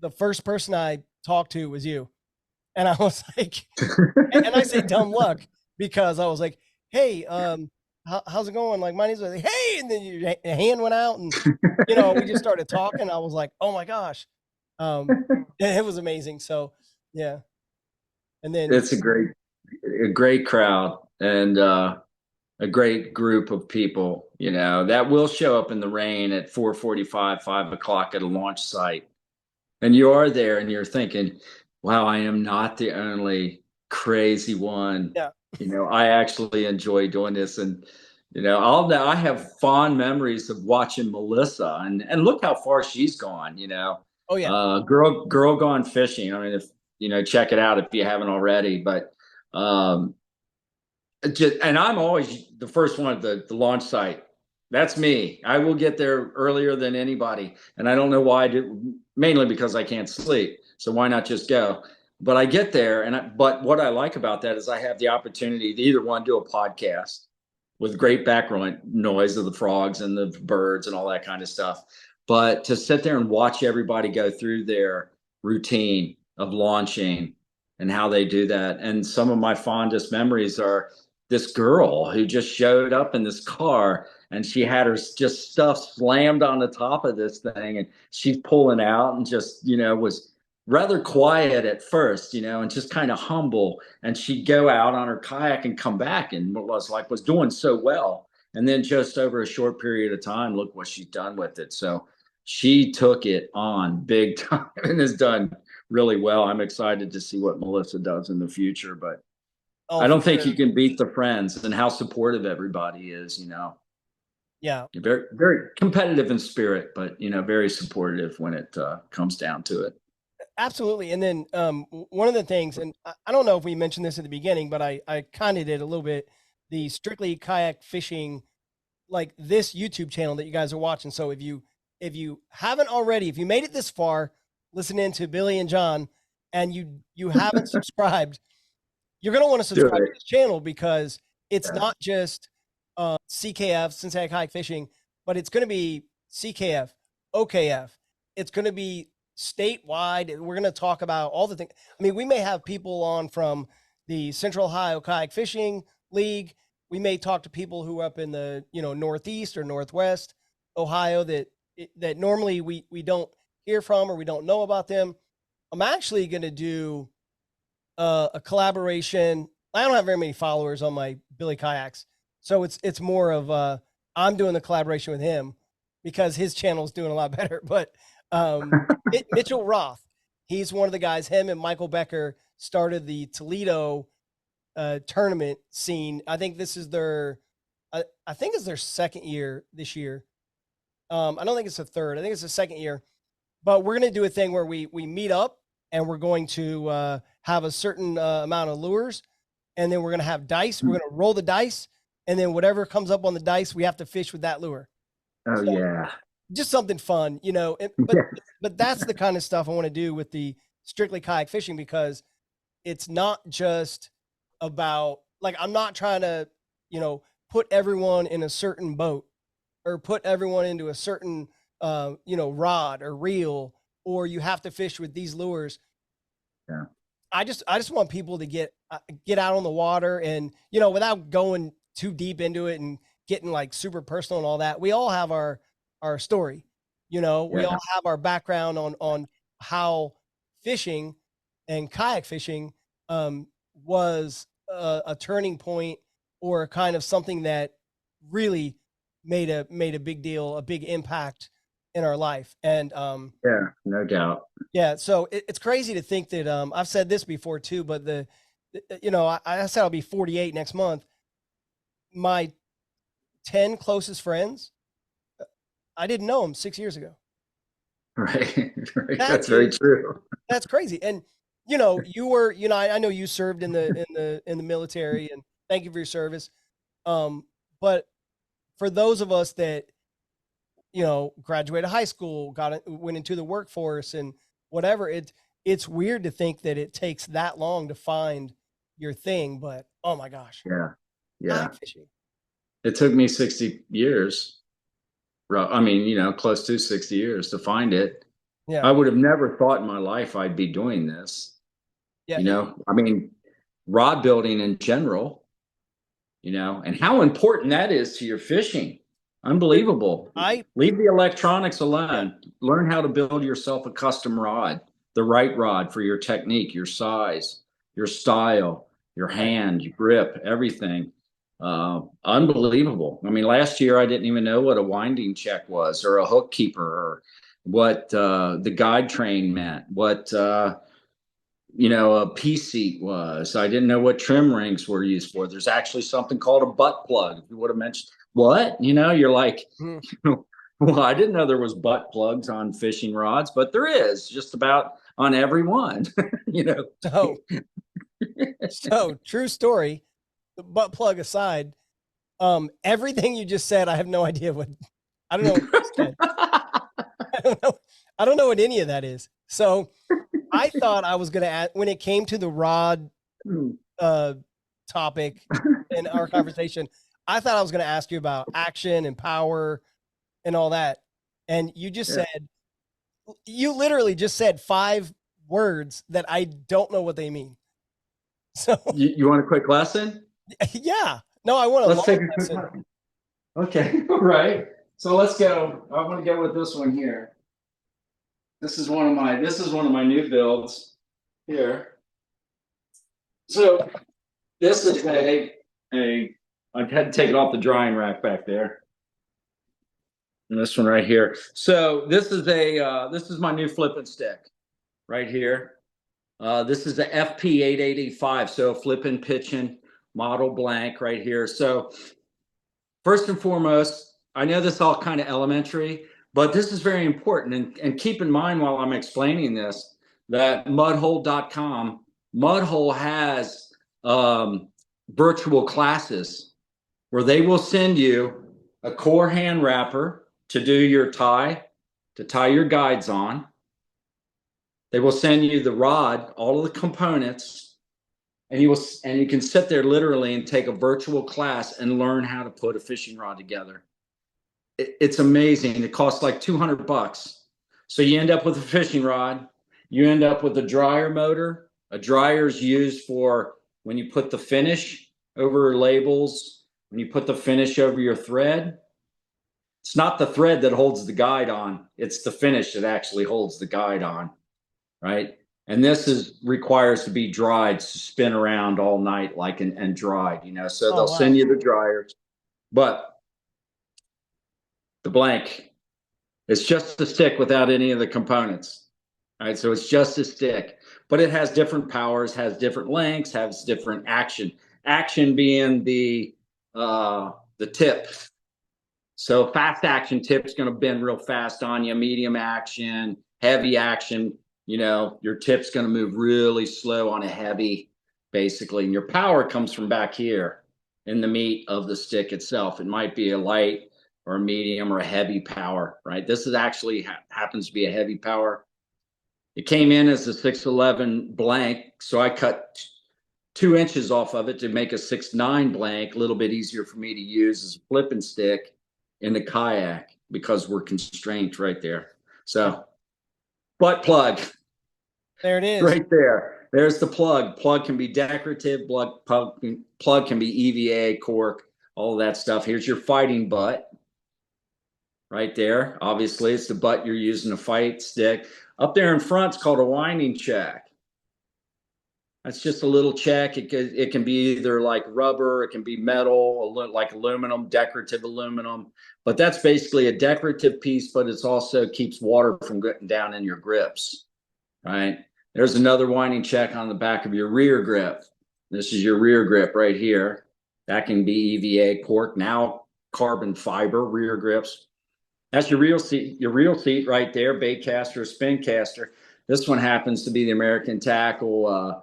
Speaker 1: the first person I talked to was you. And I was like, and I say dumb luck because I was like, hey, how's it going? Like, my name's like, hey, and then your hand went out, and we just started talking. I was like, oh my gosh, it was amazing. So, yeah, and then
Speaker 2: It's a great crowd and a great group of people, that will show up in the rain at 4:45, 5 o'clock at a launch site. And you are there and you're thinking, wow, I am not the only crazy one.
Speaker 1: yeah,
Speaker 2: I actually enjoy doing this. And, I have fond memories of watching Melissa and look how far she's gone,
Speaker 1: oh yeah,
Speaker 2: girl gone fishing. I mean, if, check it out if you haven't already, but, and I'm always the first one at the launch site. That's me. I will get there earlier than anybody. And I don't know why I do, mainly because I can't sleep. So why not just go? But I get there. But what I like about that is I have the opportunity to either one, do a podcast with great background noise of the frogs and the birds and all that kind of stuff. But to sit there and watch everybody go through their routine of launching and how they do that. And some of my fondest memories are this girl who just showed up in this car and she had her just stuff slammed on the top of this thing and she's pulling out and just, was rather quiet at first, and just kind of humble. And she'd go out on her kayak and come back and was doing so well. And then just over a short period of time, look what she's done with it. So she took it on big time and has done really well. I'm excited to see what Melissa does in the future, but I don't think you can beat the friends and how supportive everybody is,
Speaker 1: yeah,
Speaker 2: very, very competitive in spirit, but, very supportive when it comes down to it.
Speaker 1: absolutely. And then one of the things, and I don't know if we mentioned this at the beginning, but I kind of did a little bit, the Strictly Kayak Fishing, like this YouTube channel that you guys are watching. So if you haven't already, if you made it this far, listening to Billy and John, and you haven't subscribed, you're going to want to subscribe to this channel because it's not just CKF, Cincinnati Kayak Fishing, but it's going to be CKF, OKF. It's going to be statewide. We're going to talk about all the things. I mean, we may have people on from the Central Ohio Kayak Fishing League. We may talk to people who are up in the, Northeast or Northwest Ohio that normally we don't hear from or we don't know about them. I'm actually going to do a collaboration. I don't have very many followers on my Billy Kayaks, so it's more of I'm doing the collaboration with him because his channel is doing a lot better. But Mitchell Roth, he's one of the guys. Him and Michael Becker started the Toledo tournament scene. I think this is I think it's their second year this year. I don't think it's the third. I think it's the second year. But we're going to do a thing where we meet up and we're going to have a certain amount of lures, and then we're going to have dice. We're going to roll the dice, and then whatever comes up on the dice, we have to fish with that lure.
Speaker 2: Oh, so, yeah.
Speaker 1: Just something fun, but that's the kind of stuff I want to do with the strictly kayak fishing, because it's not just about, like, I'm not trying to, put everyone in a certain boat or put everyone into a certain, rod or reel, or you have to fish with these lures.
Speaker 2: Yeah.
Speaker 1: I just want people to get out on the water, and, without going too deep into it and getting like super personal and all that. We all have our story. We
Speaker 2: Yeah.
Speaker 1: all have our background on how fishing and kayak fishing was a turning point, or kind of something that really made a big deal, a big impact in our life. And
Speaker 2: Yeah. No doubt.
Speaker 1: yeah, so it's crazy to think that, I've said this before too, but I said I'll be 48 next month. My 10 closest friends, I didn't know them 6 years ago.
Speaker 2: Right. Right.
Speaker 1: That
Speaker 2: That's very
Speaker 1: is
Speaker 2: true.
Speaker 1: that's crazy. And I know you served in the military, and thank you for your service. But for those of us that, graduated high school, went into the workforce and whatever, it's weird to think that it takes that long to find your thing. But oh my gosh,
Speaker 2: Yeah. Yeah.
Speaker 1: kayak fishing.
Speaker 2: It took me 60 years. I mean, close to 60 years to find it.
Speaker 1: Yeah.
Speaker 2: I would have never thought in my life I'd be doing this.
Speaker 1: Yeah.
Speaker 2: I mean, rod building in general, and how important that is to your fishing. Unbelievable.
Speaker 1: I
Speaker 2: Leave the electronics
Speaker 1: yeah.
Speaker 2: alone. Learn how to build yourself a custom rod, the right rod for your technique, your size, your style, your
Speaker 1: Right.
Speaker 2: hand, your grip, everything. Unbelievable. I mean, last year I didn't even know what a winding check was, or a hook keeper, or what the guide train meant, what a P seat was. I didn't know what trim rings were used for. There's actually something called a butt plug. If you would have mentioned what, you're like,
Speaker 1: Mhm.
Speaker 2: well, I didn't know there was butt plugs on fishing rods, but there is just about on every one, you know.
Speaker 1: So true story. The butt plug aside, everything you just said, I have no idea what. I don't know what you just said. I don't know. I don't know what any of that is. So I thought I was gonna ask, when it came to the rod uh topic in our conversation, I thought I was gonna ask you about action and power and all that. And
Speaker 2: Yeah.
Speaker 1: you literally just said 5 words that I don't know what they mean. So
Speaker 2: You want a quick lesson?
Speaker 1: yeah. No, I want a
Speaker 2: Let's
Speaker 1: long
Speaker 2: take a quick
Speaker 1: lesson.
Speaker 2: lesson. Okay, all right. So let's go. I want to go with this one here. This is one of my new builds here. So this is a I had to take it off the drying rack back there. And this one right here. So this is my new flipping stick right here. This is the FP 8885. So flipping pitching model blank right here. So first and foremost, I know this all kind of elementary, but this is very important. And keep in mind while I'm explaining this, that Mudhole has virtual classes where they will send you a core hand wrapper to do your to tie your guides on. They will send you the rod, all of the components, and you can sit there literally and take a virtual class and learn how to put a fishing rod together. It's amazing. It costs like $200. So you end up with a fishing rod. You end up with a dryer motor. A dryer is used for when you put the finish over labels, when you put the finish over your thread. It's not the thread that holds the guide on. It's the finish that actually holds the guide on, right? And this requires to be dried, to spin around all night, like and dried, So
Speaker 1: Oh
Speaker 2: they'll send
Speaker 1: wow.
Speaker 2: you the dryers, but the blank, it's just a stick without any of the components. All right, so it's just a stick, but it has different powers, has different lengths, has different action. Action being the tip. So fast action tip's going to bend real fast on you. Medium action, heavy action, your tip's going to move really slow on a heavy, basically. And your power comes from back here in the meat of the stick itself. It might be a light or a medium or a heavy power, right? This is actually happens to be a heavy power. It came in as a 611 blank, so I cut 2 inches off of it to make a 6'9" blank, a little bit easier for me to use as a flipping stick in the kayak because we're constrained right there. So butt plug.
Speaker 1: There it is.
Speaker 2: Right there. There's the plug. Plug can be decorative, plug can be EVA, cork, all that stuff. Here's your fighting butt. Right there. Obviously, it's the butt you're using to fight stick. Up there in front, it's called a winding check. That's just a little check. It can be either like rubber, it can be metal, like aluminum, decorative aluminum. But that's basically a decorative piece, but it also keeps water from getting down in your grips, right? There's another winding check on the back of your rear grip. This is your rear grip right here. That can be EVA, cork, now carbon fiber rear grips. That's your real seat right there, bait caster, spin caster. This one happens to be the American Tackle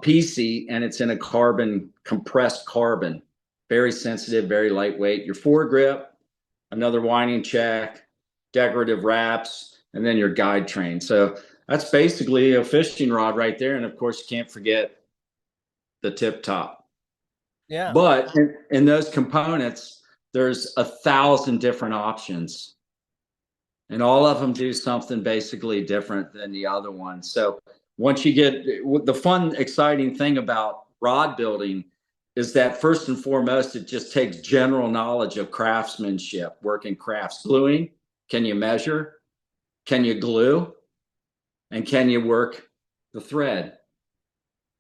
Speaker 2: P seat, and it's in a carbon, compressed carbon. Very sensitive, very lightweight. Your foregrip, another winding check, decorative wraps, and then your guide train. So that's basically a fishing rod right there. And of course, you can't forget the tip top.
Speaker 1: Yeah.
Speaker 2: But in those components, there's 1,000 different options. And all of them do something basically different than the other one. So once you get the fun, exciting thing about rod building is that first and foremost, it just takes general knowledge of craftsmanship, working crafts. Gluing, can you measure? Can you glue? And can you work the thread?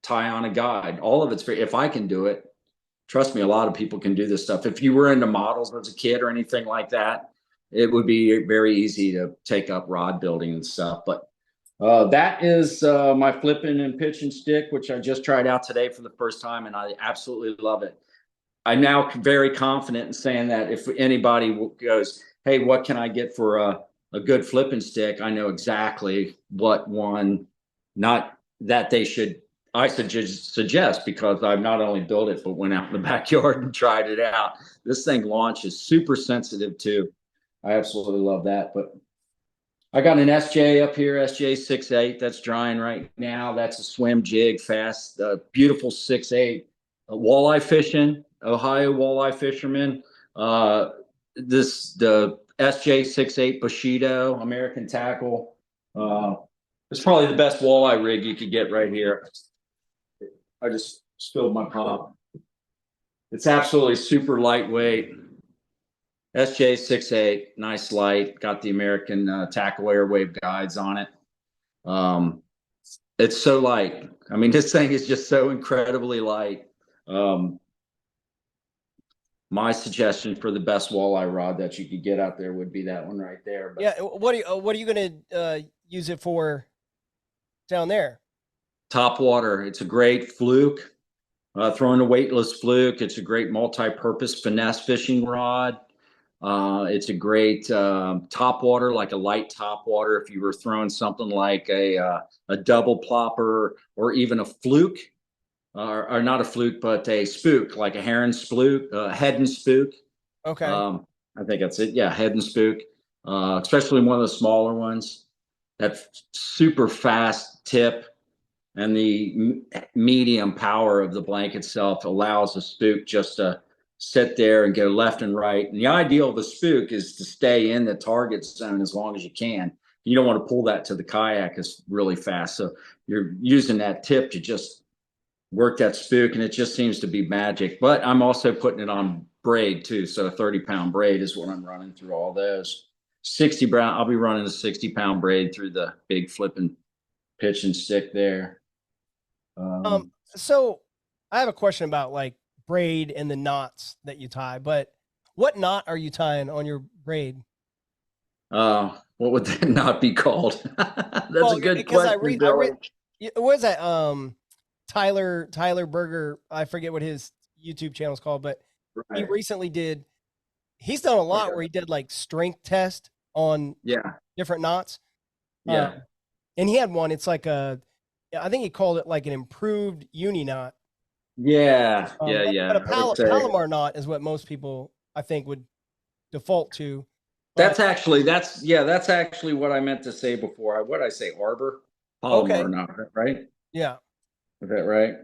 Speaker 2: Tie on a guide. All of it's free. If I can do it, trust me, a lot of people can do this stuff. If you were into models as a kid or anything like that, it would be very easy to take up rod building and stuff. But that is my flipping and pitching stick, which I just tried out today for the first time, and I absolutely love it. I'm now very confident in saying that if anybody goes, hey, what can I get for a good flipping stick? I know exactly what one, not that they should, I suggest, because I've not only built it, but went out in the backyard and tried it out. This thing launches super sensitive too. I absolutely love that. But I got an SJ up here, SJ 6'8", that's drying right now. That's a swim jig, fast, beautiful 6'8". Walleye fishing, Ohio walleye fishermen. The SJ 6'8" Bushido, American Tackle. It's probably the best walleye rig you could get right here. I just spilled my pop. It's absolutely super lightweight. SJ 6'8", nice light. Got the American Tackle Airwave guides on it. It's so light. I mean, this thing is just so incredibly light. My suggestion for the best walleye rod that you could get out there would be that one right there. But
Speaker 1: yeah. What are you going to use it for down there?
Speaker 2: Top water. It's a great fluke. Throwing a weightless fluke. It's a great multi-purpose finesse fishing rod. It's a great top water, like a light top water. If you were throwing something like a double plopper or even a fluke, or not a fluke, but a spook, like a heron spook, head and spook.
Speaker 1: Okay.
Speaker 2: I think that's it. Yeah, head and spook, especially one of the smaller ones. That super fast tip and the medium power of the blank itself allows the spook just to sit there and go left and right. And the ideal of a spook is to stay in the target zone as long as you can. You don't want to pull that to the kayak as really fast. So you're using that tip to just work that spook, and it just seems to be magic. But I'm also putting it on braid too. So a 30-pound braid is what I'm running through all those. 60 pound, I'll be running a 60-pound braid through the big flipping pitch and stick there.
Speaker 1: So I have a question about like braid and the knots that you tie, but what knot are you tying on your braid?
Speaker 2: What would that not be called? That's a good question, Billy.
Speaker 1: What is that? Tyler Berger. I forget what his YouTube channel is called, but he recently did. He's done a lot where he did like strength test on different knots.
Speaker 2: Yeah.
Speaker 1: And he had one. It's like I think he called it like an improved uni knot.
Speaker 2: Yeah.
Speaker 1: But a Palomar knot is what most people I think would default to.
Speaker 2: That's actually what I meant to say before. What did I say? Arbor? polymer or
Speaker 1: Okay.
Speaker 2: not, right?
Speaker 1: Yeah.
Speaker 2: Is that right?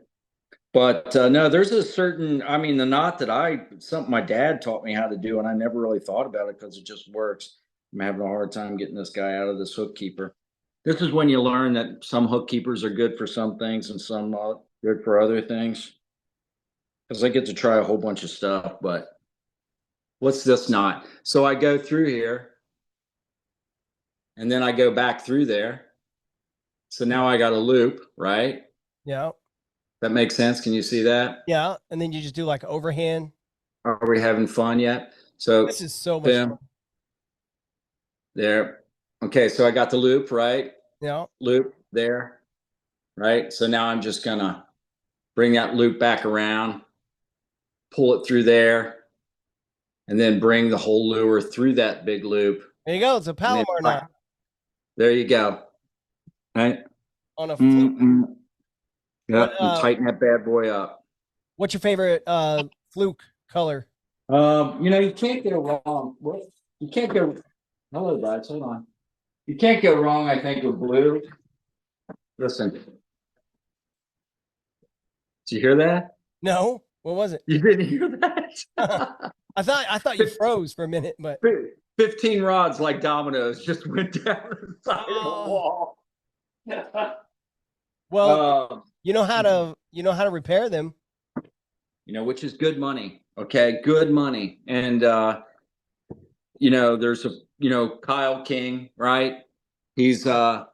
Speaker 2: But no, there's a certain, I mean, the knot that something my dad taught me how to do, and I never really thought about it because it just works. I'm having a hard time getting this guy out of this hook keeper. This is when you learn that some hook keepers are good for some things and some good for other things. Because I get to try a whole bunch of stuff, but what's this knot? So I go through here and then I go back through there. So now I got a loop, right?
Speaker 1: Yeah.
Speaker 2: That makes sense. Can you see that?
Speaker 1: Yeah. And then you just do like overhand.
Speaker 2: Are we having fun yet? So,
Speaker 1: This is so much fun.
Speaker 2: Tim, there. Okay, so I got the loop, right?
Speaker 1: Yeah.
Speaker 2: Loop there, right? So now I'm just gonna bring that loop back around, pull it through there, and then bring the whole lure through that big loop.
Speaker 1: There you go. It's a
Speaker 2: And then
Speaker 1: Palomar knot
Speaker 2: there you go. Right?
Speaker 1: on a fluke.
Speaker 2: Mm-mm.
Speaker 1: What
Speaker 2: Yep, and tighten that bad boy up.
Speaker 1: what's your favorite fluke color?
Speaker 2: You can't go wrong. What? You can't go. Hello, guys. Hold on. You can't go wrong, I think, with blue. Listen, did you hear that?
Speaker 1: No. What was it?
Speaker 2: You didn't hear
Speaker 1: I
Speaker 2: that?
Speaker 1: thought you froze for a minute, but
Speaker 2: 15 rods like dominoes just went down the side of the wall.
Speaker 1: well,
Speaker 2: Um,
Speaker 1: you know how to repair them.
Speaker 2: which is good money. Okay, good money. And there's Kyle King, right? He's out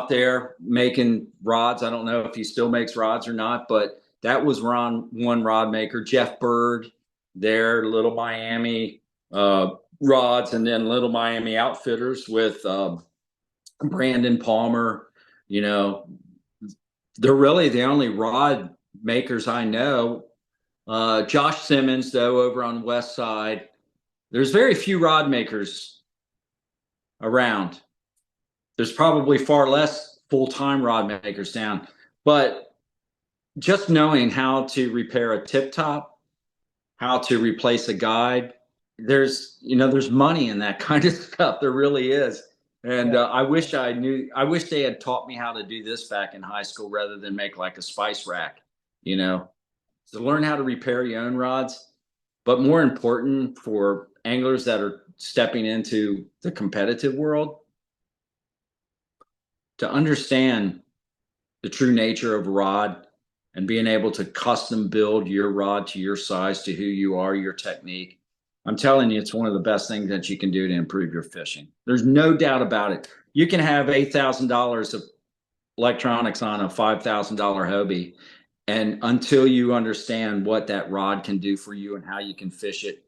Speaker 2: there making rods. I don't know if he still makes rods or not, but that was one rod maker. Jeff Bird, there, Little Miami rods, and then Little Miami Outfitters with Brandon Palmer. You know, they're really the only rod makers I know. Josh Simmons, though, over on the West Side. There's very few rod makers around. There's probably far less full-time rod makers down, but just knowing how to repair a tip top, how to replace a guide, there's money in that kind of stuff. There really is. And I wish they had taught me how to do this back in high school rather than make like a spice rack, you know, to learn how to repair your own rods. But more important for anglers that are stepping into the competitive world, to understand the true nature of a rod and being able to custom build your rod to your size, to who you are, your technique. I'm telling you, it's one of the best things that you can do to improve your fishing. There's no doubt about it. You can have $8,000 of electronics on a $5,000 Hobie, and until you understand what that rod can do for you and how you can fish it,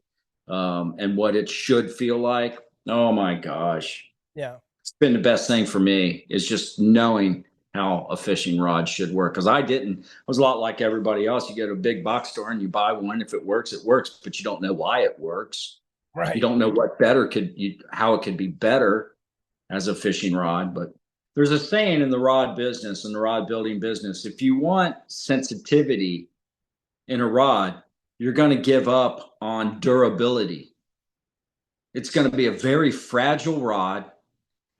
Speaker 2: and what it should feel like, oh my gosh,
Speaker 1: Yeah.
Speaker 2: it's been the best thing for me, is just knowing how a fishing rod should work. Because I didn't. I was a lot like everybody else. You go to a big box store and you buy one. If it works, it works, but you don't know why it works. You
Speaker 1: Right.
Speaker 2: don't know how it could be better as a fishing rod. But there's a saying in the rod business, in the rod building business: if you want sensitivity in a rod, you're going to give up on durability. It's going to be a very fragile rod.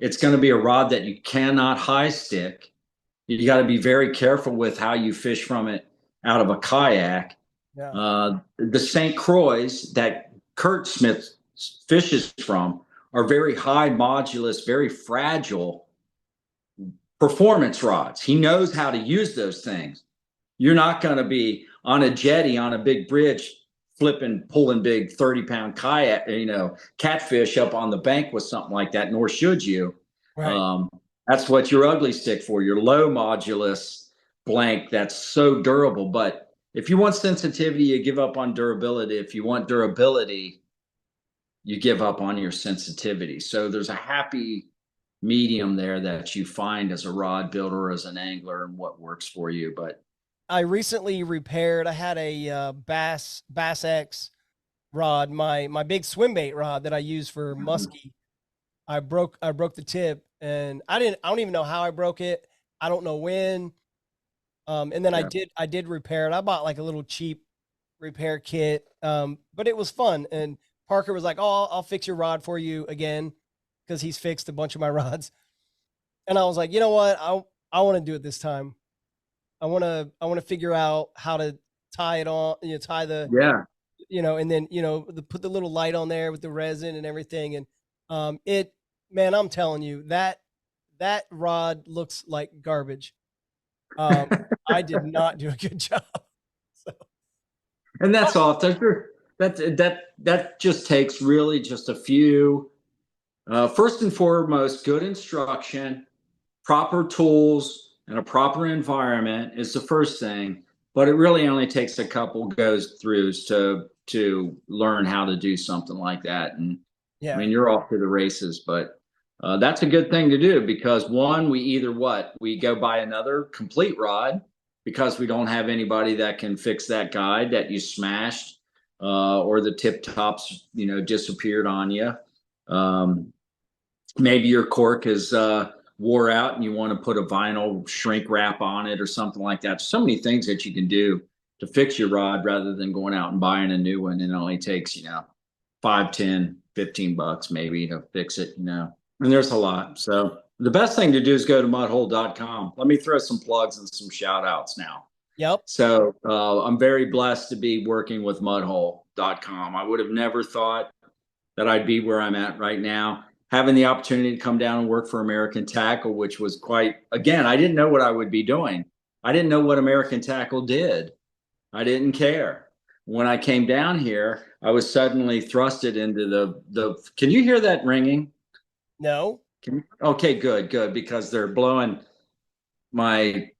Speaker 2: It's going to be a rod that you cannot high stick. You got to be very careful with how you fish from it out of a kayak.
Speaker 1: Yeah.
Speaker 2: The St. Croix that Kurt Smith fishes from are very high modulus, very fragile performance rods. He knows how to use those things. You're not going to be on a jetty on a big bridge pulling big 30-pound kayak, catfish up on the bank with something like that, nor should you.
Speaker 1: Right.
Speaker 2: That's what your ugly stick for, your low modulus blank that's so durable. But if you want sensitivity, you give up on durability. If you want durability, you give up on your sensitivity. So there's a happy medium there that you find as a rod builder, as an angler, and what works for you. But
Speaker 1: I recently repaired. I had a Bass X rod, my big swim bait rod that I use for muskie. I broke the tip, and I don't even know how I broke it. I don't know when. And then
Speaker 2: yeah.
Speaker 1: I did repair it. I bought like a little cheap repair kit. But it was fun. And Parker was like, "Oh, I'll fix your rod for you again," because he's fixed a bunch of my rods. And I was like, you know what? I want to do it this time. I want to figure out how to tie it on, tie the,
Speaker 2: Yeah.
Speaker 1: and then, put the little light on there with the resin and everything. And it, man, I'm telling you that rod looks like garbage. Um, I did not do a good job. So,
Speaker 2: And that's all. That just takes really just a few. First and foremost, good instruction, proper tools, and a proper environment is the first thing. But it really only takes a couple goes throughs to learn how to do something like that. And I
Speaker 1: yeah,
Speaker 2: mean, you're off to the races. But that's a good thing to do because one, we either we go buy another complete rod because we don't have anybody that can fix that guide that you smashed, or the tip tops disappeared on you. Maybe your cork is wore out and you want to put a vinyl shrink wrap on it or something like that. So many things that you can do to fix your rod rather than going out and buying a new one. And it only takes 5, 10, 15 bucks maybe to fix it. And there's a lot. So the best thing to do is go to mudhole.com. Let me throw some plugs and some shout outs now.
Speaker 1: yep.
Speaker 2: So I'm very blessed to be working with mudhole.com. I would have never thought that I'd be where I'm at right now. Having the opportunity to come down and work for American Tackle, which was again, I didn't know what I would be doing. I didn't know what American Tackle did. I didn't care. When I came down here, I was suddenly thrusted into can you hear that ringing?
Speaker 1: No.
Speaker 2: Okay, good, because they're blowing my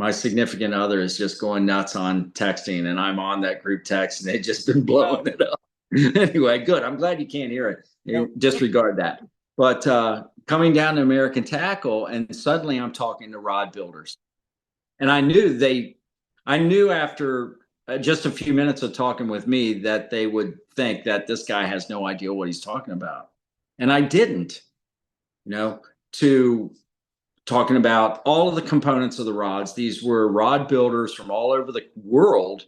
Speaker 2: significant other is just going nuts on texting, and I'm on that group text and they've just been blowing it up. Anyway, good. I'm glad you can't hear it.
Speaker 1: Nope.
Speaker 2: Disregard that. But coming down to American Tackle, and suddenly I'm talking to rod builders, and I knew after just a few minutes of talking with me that they would think that this guy has no idea what he's talking about, and I didn't. To talking about all of the components of the rods. These were rod builders from all over the world.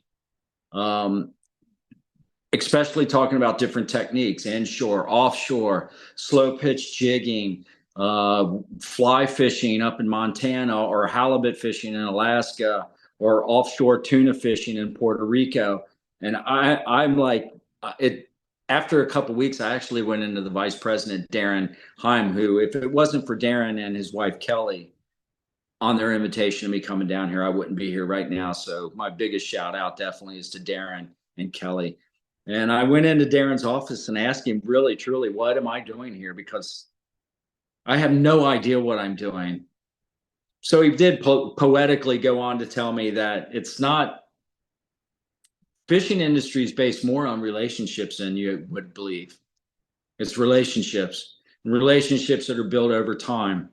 Speaker 2: Especially talking about different techniques, inshore, offshore, slow pitch jigging, fly fishing up in Montana, or halibut fishing in Alaska, or offshore tuna fishing in Puerto Rico. And I'm like, it. After a couple of weeks, I actually went into the vice president, Darren Heim, who, if it wasn't for Darren and his wife, Kelly, on their invitation to me coming down here, I wouldn't be here right now. So my biggest shout out definitely is to Darren and Kelly. And I went into Darren's office and asked him, really, truly, what am I doing here? Because I have no idea what I'm doing. So he did poetically go on to tell me that it's not, fishing industry is based more on relationships than you would believe. It's relationships, and relationships that are built over time.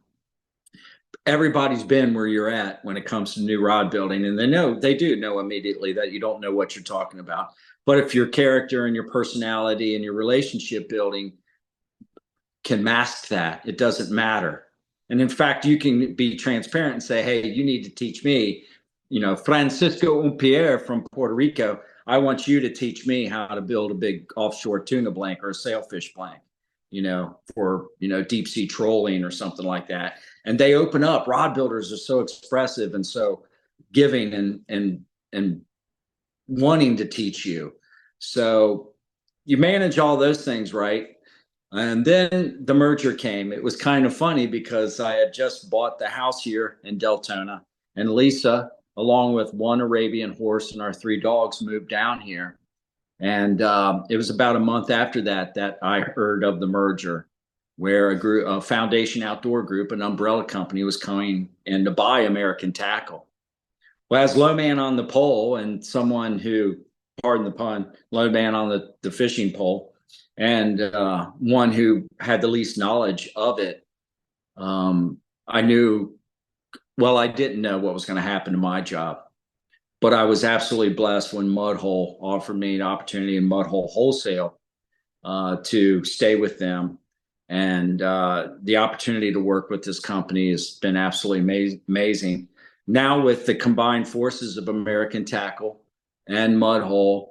Speaker 2: Everybody's been where you're at when it comes to new rod building, and they do know immediately that you don't know what you're talking about. But if your character and your personality and your relationship building can mask that, it doesn't matter. And in fact, you can be transparent and say, hey, you need to teach me, Francisco Umpierre from Puerto Rico, I want you to teach me how to build a big offshore tuna blank or a sailfish blank, for, deep sea trolling or something like that. And they open up. Rod builders are so expressive and so giving and wanting to teach you. So you manage all those things, right? And then the merger came. It was kind of funny because I had just bought the house here in Deltona, and Lisa, along with one Arabian horse and our 3 dogs, moved down here. And it was about a month after that I heard of the merger, where a Foundation Outdoor Group, an umbrella company, was coming in to buy American Tackle. Well, as low man on the pole and someone who, pardon the pun, low man on the fishing pole, and one who had the least knowledge of it, I knew, well, I didn't know what was going to happen to my job. But I was absolutely blessed when Mudhole offered me an opportunity in Mudhole Wholesale to stay with them. And the opportunity to work with this company has been absolutely amazing. Now with the combined forces of American Tackle and Mudhole,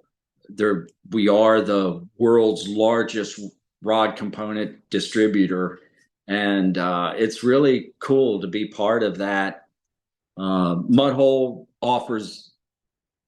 Speaker 2: we are the world's largest rod component distributor. And it's really cool to be part of that Mudhole offers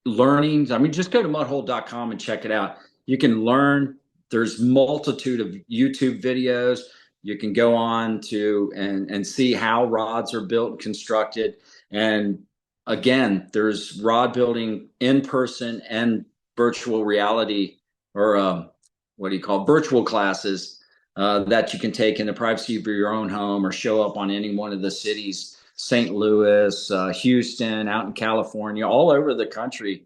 Speaker 2: learnings. I mean, just go to mudhole.com and check it out. You can learn. There's multitude of YouTube videos. You can go on to and see how rods are built and constructed. And again, there's rod building in person and virtual reality, or what do you call virtual classes that you can take in the privacy of your own home or show up on any one of the cities, St. Louis, Houston, out in California, all over the country.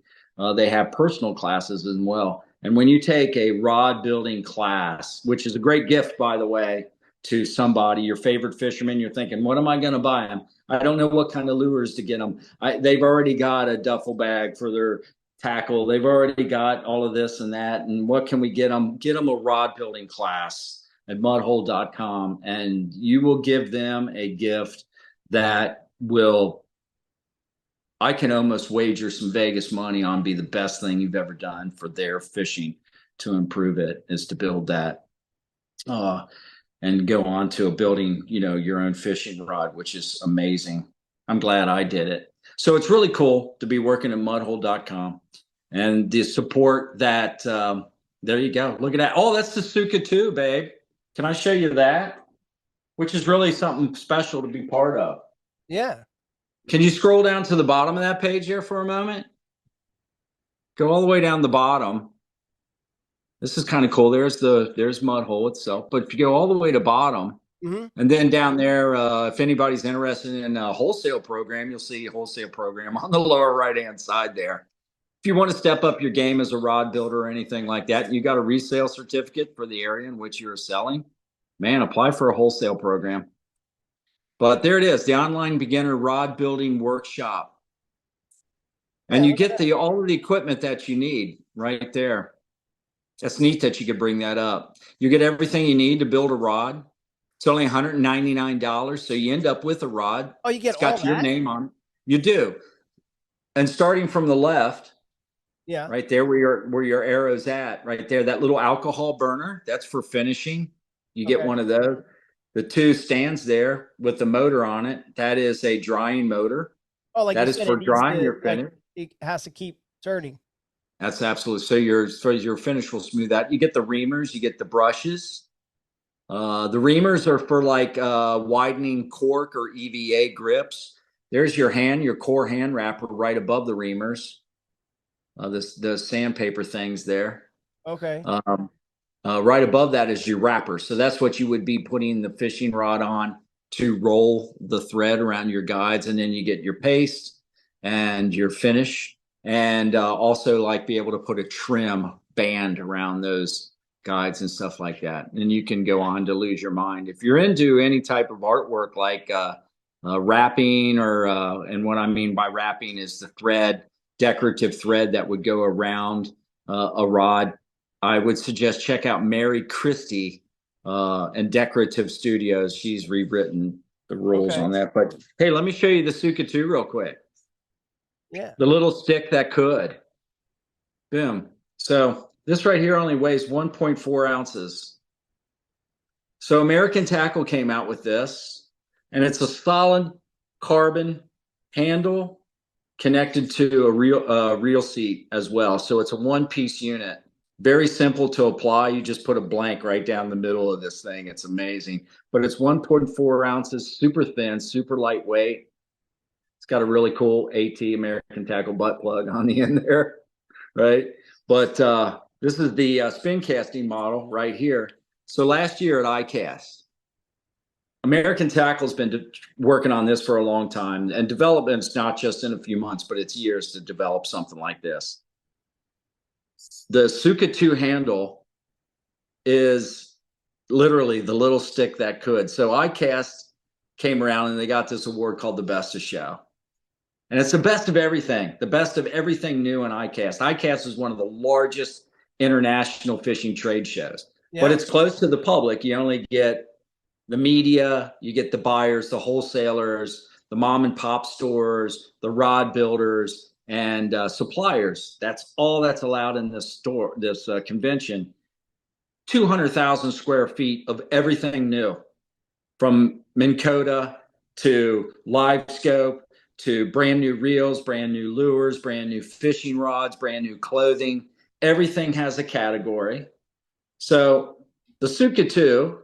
Speaker 2: They have personal classes as well. And when you take a rod building class, which is a great gift, by the way, to somebody, your favorite fisherman, you're thinking, what am I going to buy them? I don't know what kind of lures to get them. They've already got a duffel bag for their tackle. They've already got all of this and that. And what can we get them? Get them a rod building class at mudhole.com, and you will give them a gift that will, I can almost wager some Vegas money on, be the best thing you've ever done for their fishing to improve it, is to build that and go on to a building, your own fishing rod, which is amazing. I'm glad I did it. So it's really cool to be working at mudhole.com and the support that, there you go. Look at that. Oh, that's the Suka too, babe. Can I show you that? Which is really something special to be part of.
Speaker 1: Yeah.
Speaker 2: Can you scroll down to the bottom of that page here for a moment? Go all the way down the bottom. This is kind of cool. There's Mudhole itself. But if you go all the way to bottom, and then down there, if anybody's interested in a wholesale program, you'll see a wholesale program on the lower right-hand side there. If you want to step up your game as a rod builder or anything like that, you got a resale certificate for the area in which you're selling, man, apply for a wholesale program. But there it is, the online beginner rod building workshop. And you get all of the equipment that you need right there. That's neat that you could bring that up. You get everything you need to build a rod. It's only $199, so you end up with a rod.
Speaker 1: Oh, you get
Speaker 2: it's got
Speaker 1: all
Speaker 2: your
Speaker 1: that?
Speaker 2: name on it. You do. And starting from the left,
Speaker 1: yeah,
Speaker 2: right there where your arrow's at, right there, that little alcohol burner, that's for finishing. You get one of those. The two stands there with the motor on it, that is a drying motor.
Speaker 1: Oh, like
Speaker 2: that is for drying your finish.
Speaker 1: It has to keep turning.
Speaker 2: That's absolutely. So your finish will smooth out. You get the reamers, you get the brushes. The reamers are for like widening cork or EVA grips. There's your core hand wrapper right above the reamers. The sandpaper things there.
Speaker 1: Okay.
Speaker 2: Right above that is your wrapper. So that's what you would be putting the fishing rod on to roll the thread around your guides. And then you get your paste and your finish. And also like be able to put a trim band around those guides and stuff like that. And you can go on to lose your mind. If you're into any type of artwork like wrapping and what I mean by wrapping is the thread, decorative thread that would go around a rod, I would suggest check out Mary Christie and Decorative Studios. She's rewritten the rules on that. But hey, let me show you the Suka 2 real quick.
Speaker 1: Yeah.
Speaker 2: The little stick that could. Boom. So this right here only weighs 1.4 ounces. So American Tackle came out with this, and it's a solid carbon handle connected to a reel seat as well. So it's a one-piece unit. Very simple to apply. You just put a blank right down the middle of this thing. It's amazing. But it's 1.4 ounces, super thin, super lightweight. It's got a really cool AT, American Tackle butt plug on the end there, right? But this is the spin casting model right here. So last year at ICAST, American Tackle's been working on this for a long time, and development's not just in a few months, but it's years to develop something like this. The Suka 2 handle is literally the little stick that could. So ICAST came around and they got this award called the Best of Show. And it's the best of everything new in ICAST. ICAST is one of the largest international fishing trade shows, but it's closed to the public. You only get the media, you get the buyers, the wholesalers, the mom and pop stores, the rod builders, and suppliers. That's all that's allowed in this convention. 200,000 square feet of everything new, from Minn Kota to Live Scope to brand new reels, brand new lures, brand new fishing rods, brand new clothing. Everything has a category. So the Suka 2,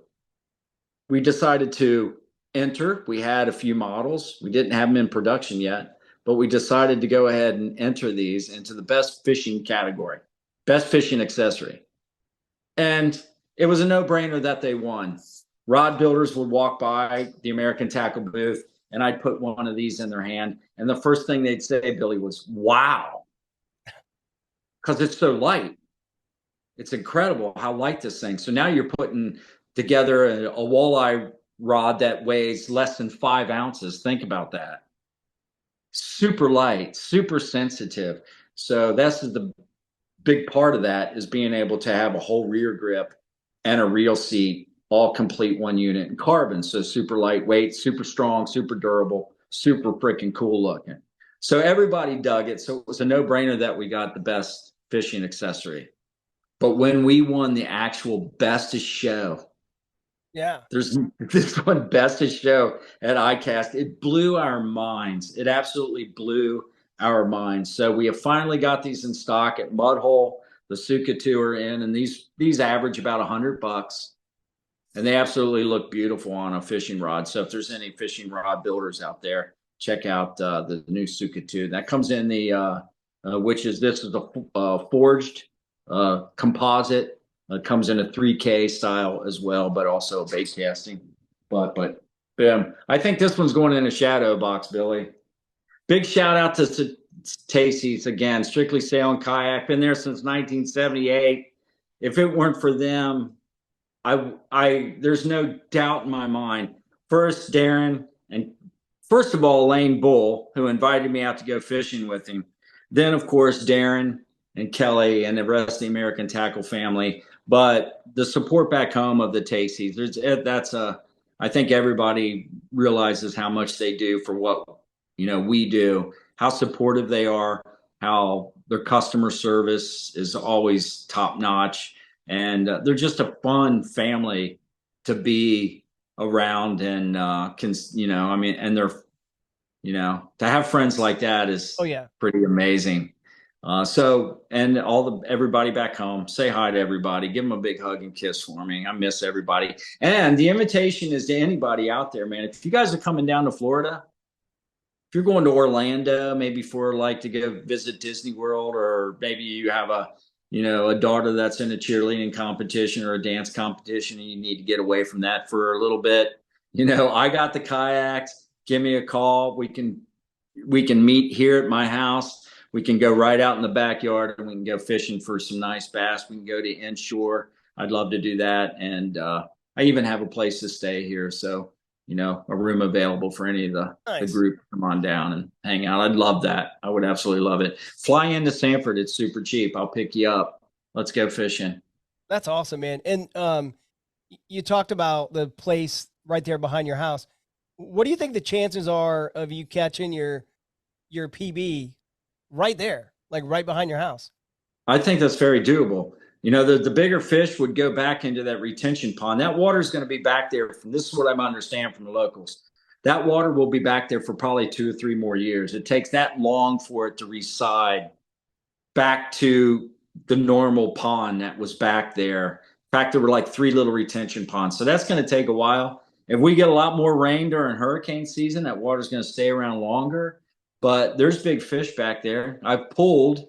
Speaker 2: we decided to enter. We had a few models. We didn't have them in production yet, but we decided to go ahead and enter these into the best fishing category, best fishing accessory. And it was a no-brainer that they won. Rod builders would walk by the American Tackle booth, and I'd put one of these in their hand. And the first thing they'd say, Billy, was, wow, because it's so light. It's incredible how light this thing. So now you're putting together a walleye rod that weighs less than 5 ounces. Think about that. Super light, super sensitive. So that's the big part of that, is being able to have a whole rear grip and a reel seat, all complete one unit in carbon. So super lightweight, super strong, super durable, super freaking cool looking. So everybody dug it. So it was a no-brainer that we got the best fishing accessory. But when we won the actual bestest show, there's this one bestest show at ICAST, it blew our minds. It absolutely blew our minds. So we have finally got these in stock at Mudhole. The Suka 2 are in, and these average about $100, and they absolutely look beautiful on a fishing rod. So if there's any fishing rod builders out there, check out the new Suka 2. That comes in the this is a forged composite. Comes in a 3K style as well, but also bait casting. But I think this one's going in a shadow box, Billy. Big shout out to Tacy's again, Strictly Sail and Kayak. Been there since 1978. If it weren't for them, there's no doubt in my mind. First, Darren, and first of all, Lane Bull, who invited me out to go fishing with him. Then, of course, Darren and Kelly and the rest of the American Tackle family. But the support back home of the Tacy's, I think everybody realizes how much they do for what we do, how supportive they are, how their customer service is always top notch, and they're just a fun family to be around. And and they're to have friends like that is pretty amazing. And everybody back home, say hi to everybody, give them a big hug and kiss for me. I miss everybody. And the invitation is to anybody out there, man. If you guys are coming down to Florida, if you're going to Orlando, maybe to go visit Disney World, or maybe you have a daughter that's in a cheerleading competition or a dance competition, and you need to get away from that for a little bit. I got the kayaks. Give me a call. We can meet here at my house. We can go right out in the backyard, and we can go fishing for some nice bass. We can go to inshore. I'd love to do that. And I even have a place to stay here. So, a room available for any of the group to come on down and hang out. I'd love that. I would absolutely love it. Fly into Sanford. It's super cheap. I'll pick you up. Let's go fishing.
Speaker 1: That's awesome, man. And you talked about the place right there behind your house. What do you think the chances are of you catching your PB right there, like right behind your house?
Speaker 2: I think that's very doable. The bigger fish would go back into that retention pond. That water is going to be back there. This is what I'm understanding from the locals. That water will be back there for probably 2 or 3 more years. It takes that long for it to reside back to the normal pond that was back there. In fact, there were like 3 little retention ponds. So that's going to take a while. If we get a lot more rain during hurricane season, that water is going to stay around longer. But there's big fish back there. I've pulled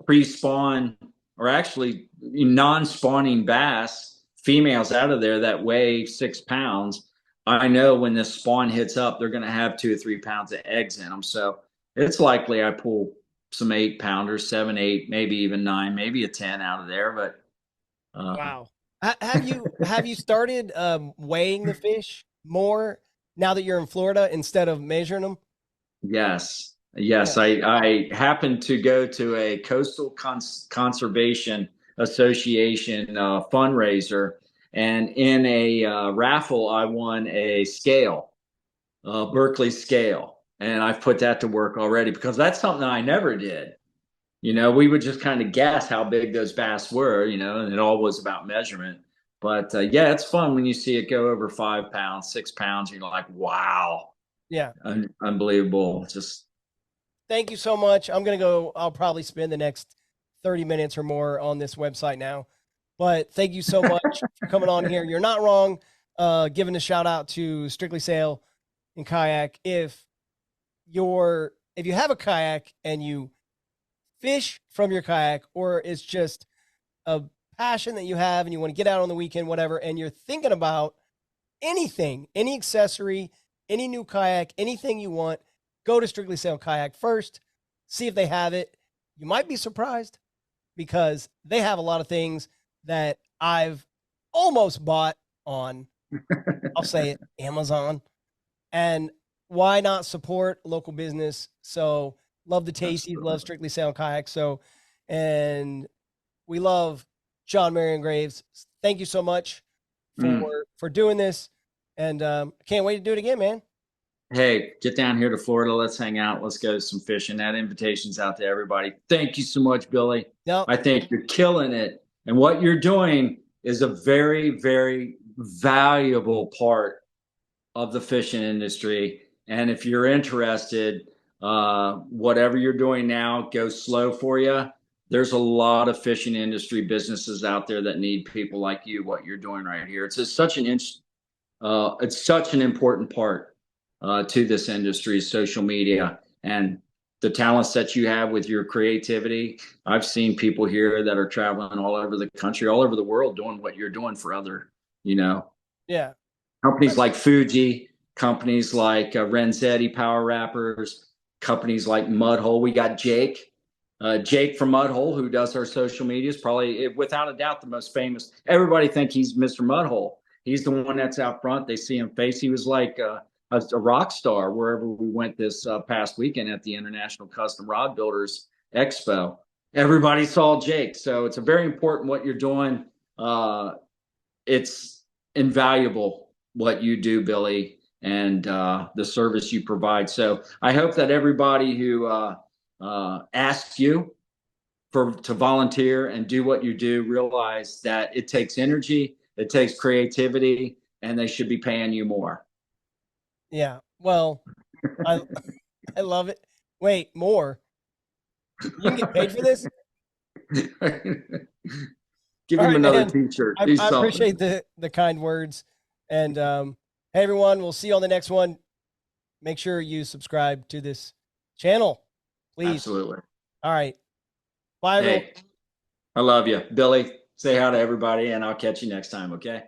Speaker 2: pre-spawn, or actually non-spawning bass, females out of there that weigh 6 pounds. I know when this spawn hits up, they're going to have 2 or 3 pounds of eggs in them. So it's likely I pull some 8-pounders, 7, 8, maybe even 9, maybe a 10 out of there. But
Speaker 1: wow. Have you started weighing the fish more now that you're in Florida instead of measuring them?
Speaker 2: Yes. I happened to go to a Coastal Conservation Association fundraiser, and in a raffle, I won a scale, Berkeley scale, and I've put that to work already, because that's something I never did. We would just kind of guess how big those bass were, and it all was about measurement. But it's fun when you see it go over 5 pounds, 6 pounds. You're like, wow.
Speaker 1: Yeah.
Speaker 2: Unbelievable. Just
Speaker 1: Thank you so much. I'm going to go. I'll probably spend the next 30 minutes or more on this website now. But thank you so much for coming on here. You're not wrong. Giving a shout out to Strictly Sail and Kayak. If you have a kayak and you fish from your kayak, or it's just a passion that you have and you want to get out on the weekend, whatever, and you're thinking about anything, any accessory, any new kayak, anything you want, go to Strictly Sail Kayak first, see if they have it. You might be surprised because they have a lot of things that I've almost bought on, I'll say it, Amazon. And why not support local business? So love the Tasties, love Strictly Sail Kayak. So, and we love John Marion Graves. Thank you so much for doing this, and can't wait to do it again, man.
Speaker 2: hey, get down here to Florida. Let's hang out. Let's go some fishing. That invitation's out to everybody. Thank you so much, Billy.
Speaker 1: Yep.
Speaker 2: I think you're killing it. And what you're doing is a very, very valuable part of the fishing industry. And if you're interested, whatever you're doing now, go slow for you. There's a lot of fishing industry businesses out there that need people like you. What you're doing right here, it's such an important part to this industry, social media, and the talents that you have with your creativity. I've seen people here that are traveling all over the country, all over the world, doing what you're doing for other,
Speaker 1: Yeah.
Speaker 2: companies like Fuji, companies like Renzetti Power Wrappers, companies like Mudhole. We got Jake from Mudhole, who does our social media, is probably, without a doubt, the most famous. Everybody think he's Mr. Mudhole. He's the one that's out front. They see him face. He was like a rock star wherever we went this past weekend at the International Custom Rod Builders Expo. Everybody saw Jake. So it's a very important what you're doing. It's invaluable what you do, Billy, and the service you provide. So I hope that everybody who asks you to volunteer and do what you do realize that it takes energy, it takes creativity, and they should be paying you more.
Speaker 1: Yeah. Well, I I love it. Wait, more. You can get paid for this?
Speaker 2: Give
Speaker 1: All
Speaker 2: him
Speaker 1: right,
Speaker 2: another
Speaker 1: man.
Speaker 2: t-shirt.
Speaker 1: I appreciate the kind words. And hey everyone, we'll see you on the next one. Make sure you subscribe to this channel, please.
Speaker 2: Absolutely.
Speaker 1: All right. Bye, everyone.
Speaker 2: Hey, I love you. Billy, say hi to everybody, and I'll catch you next time, okay?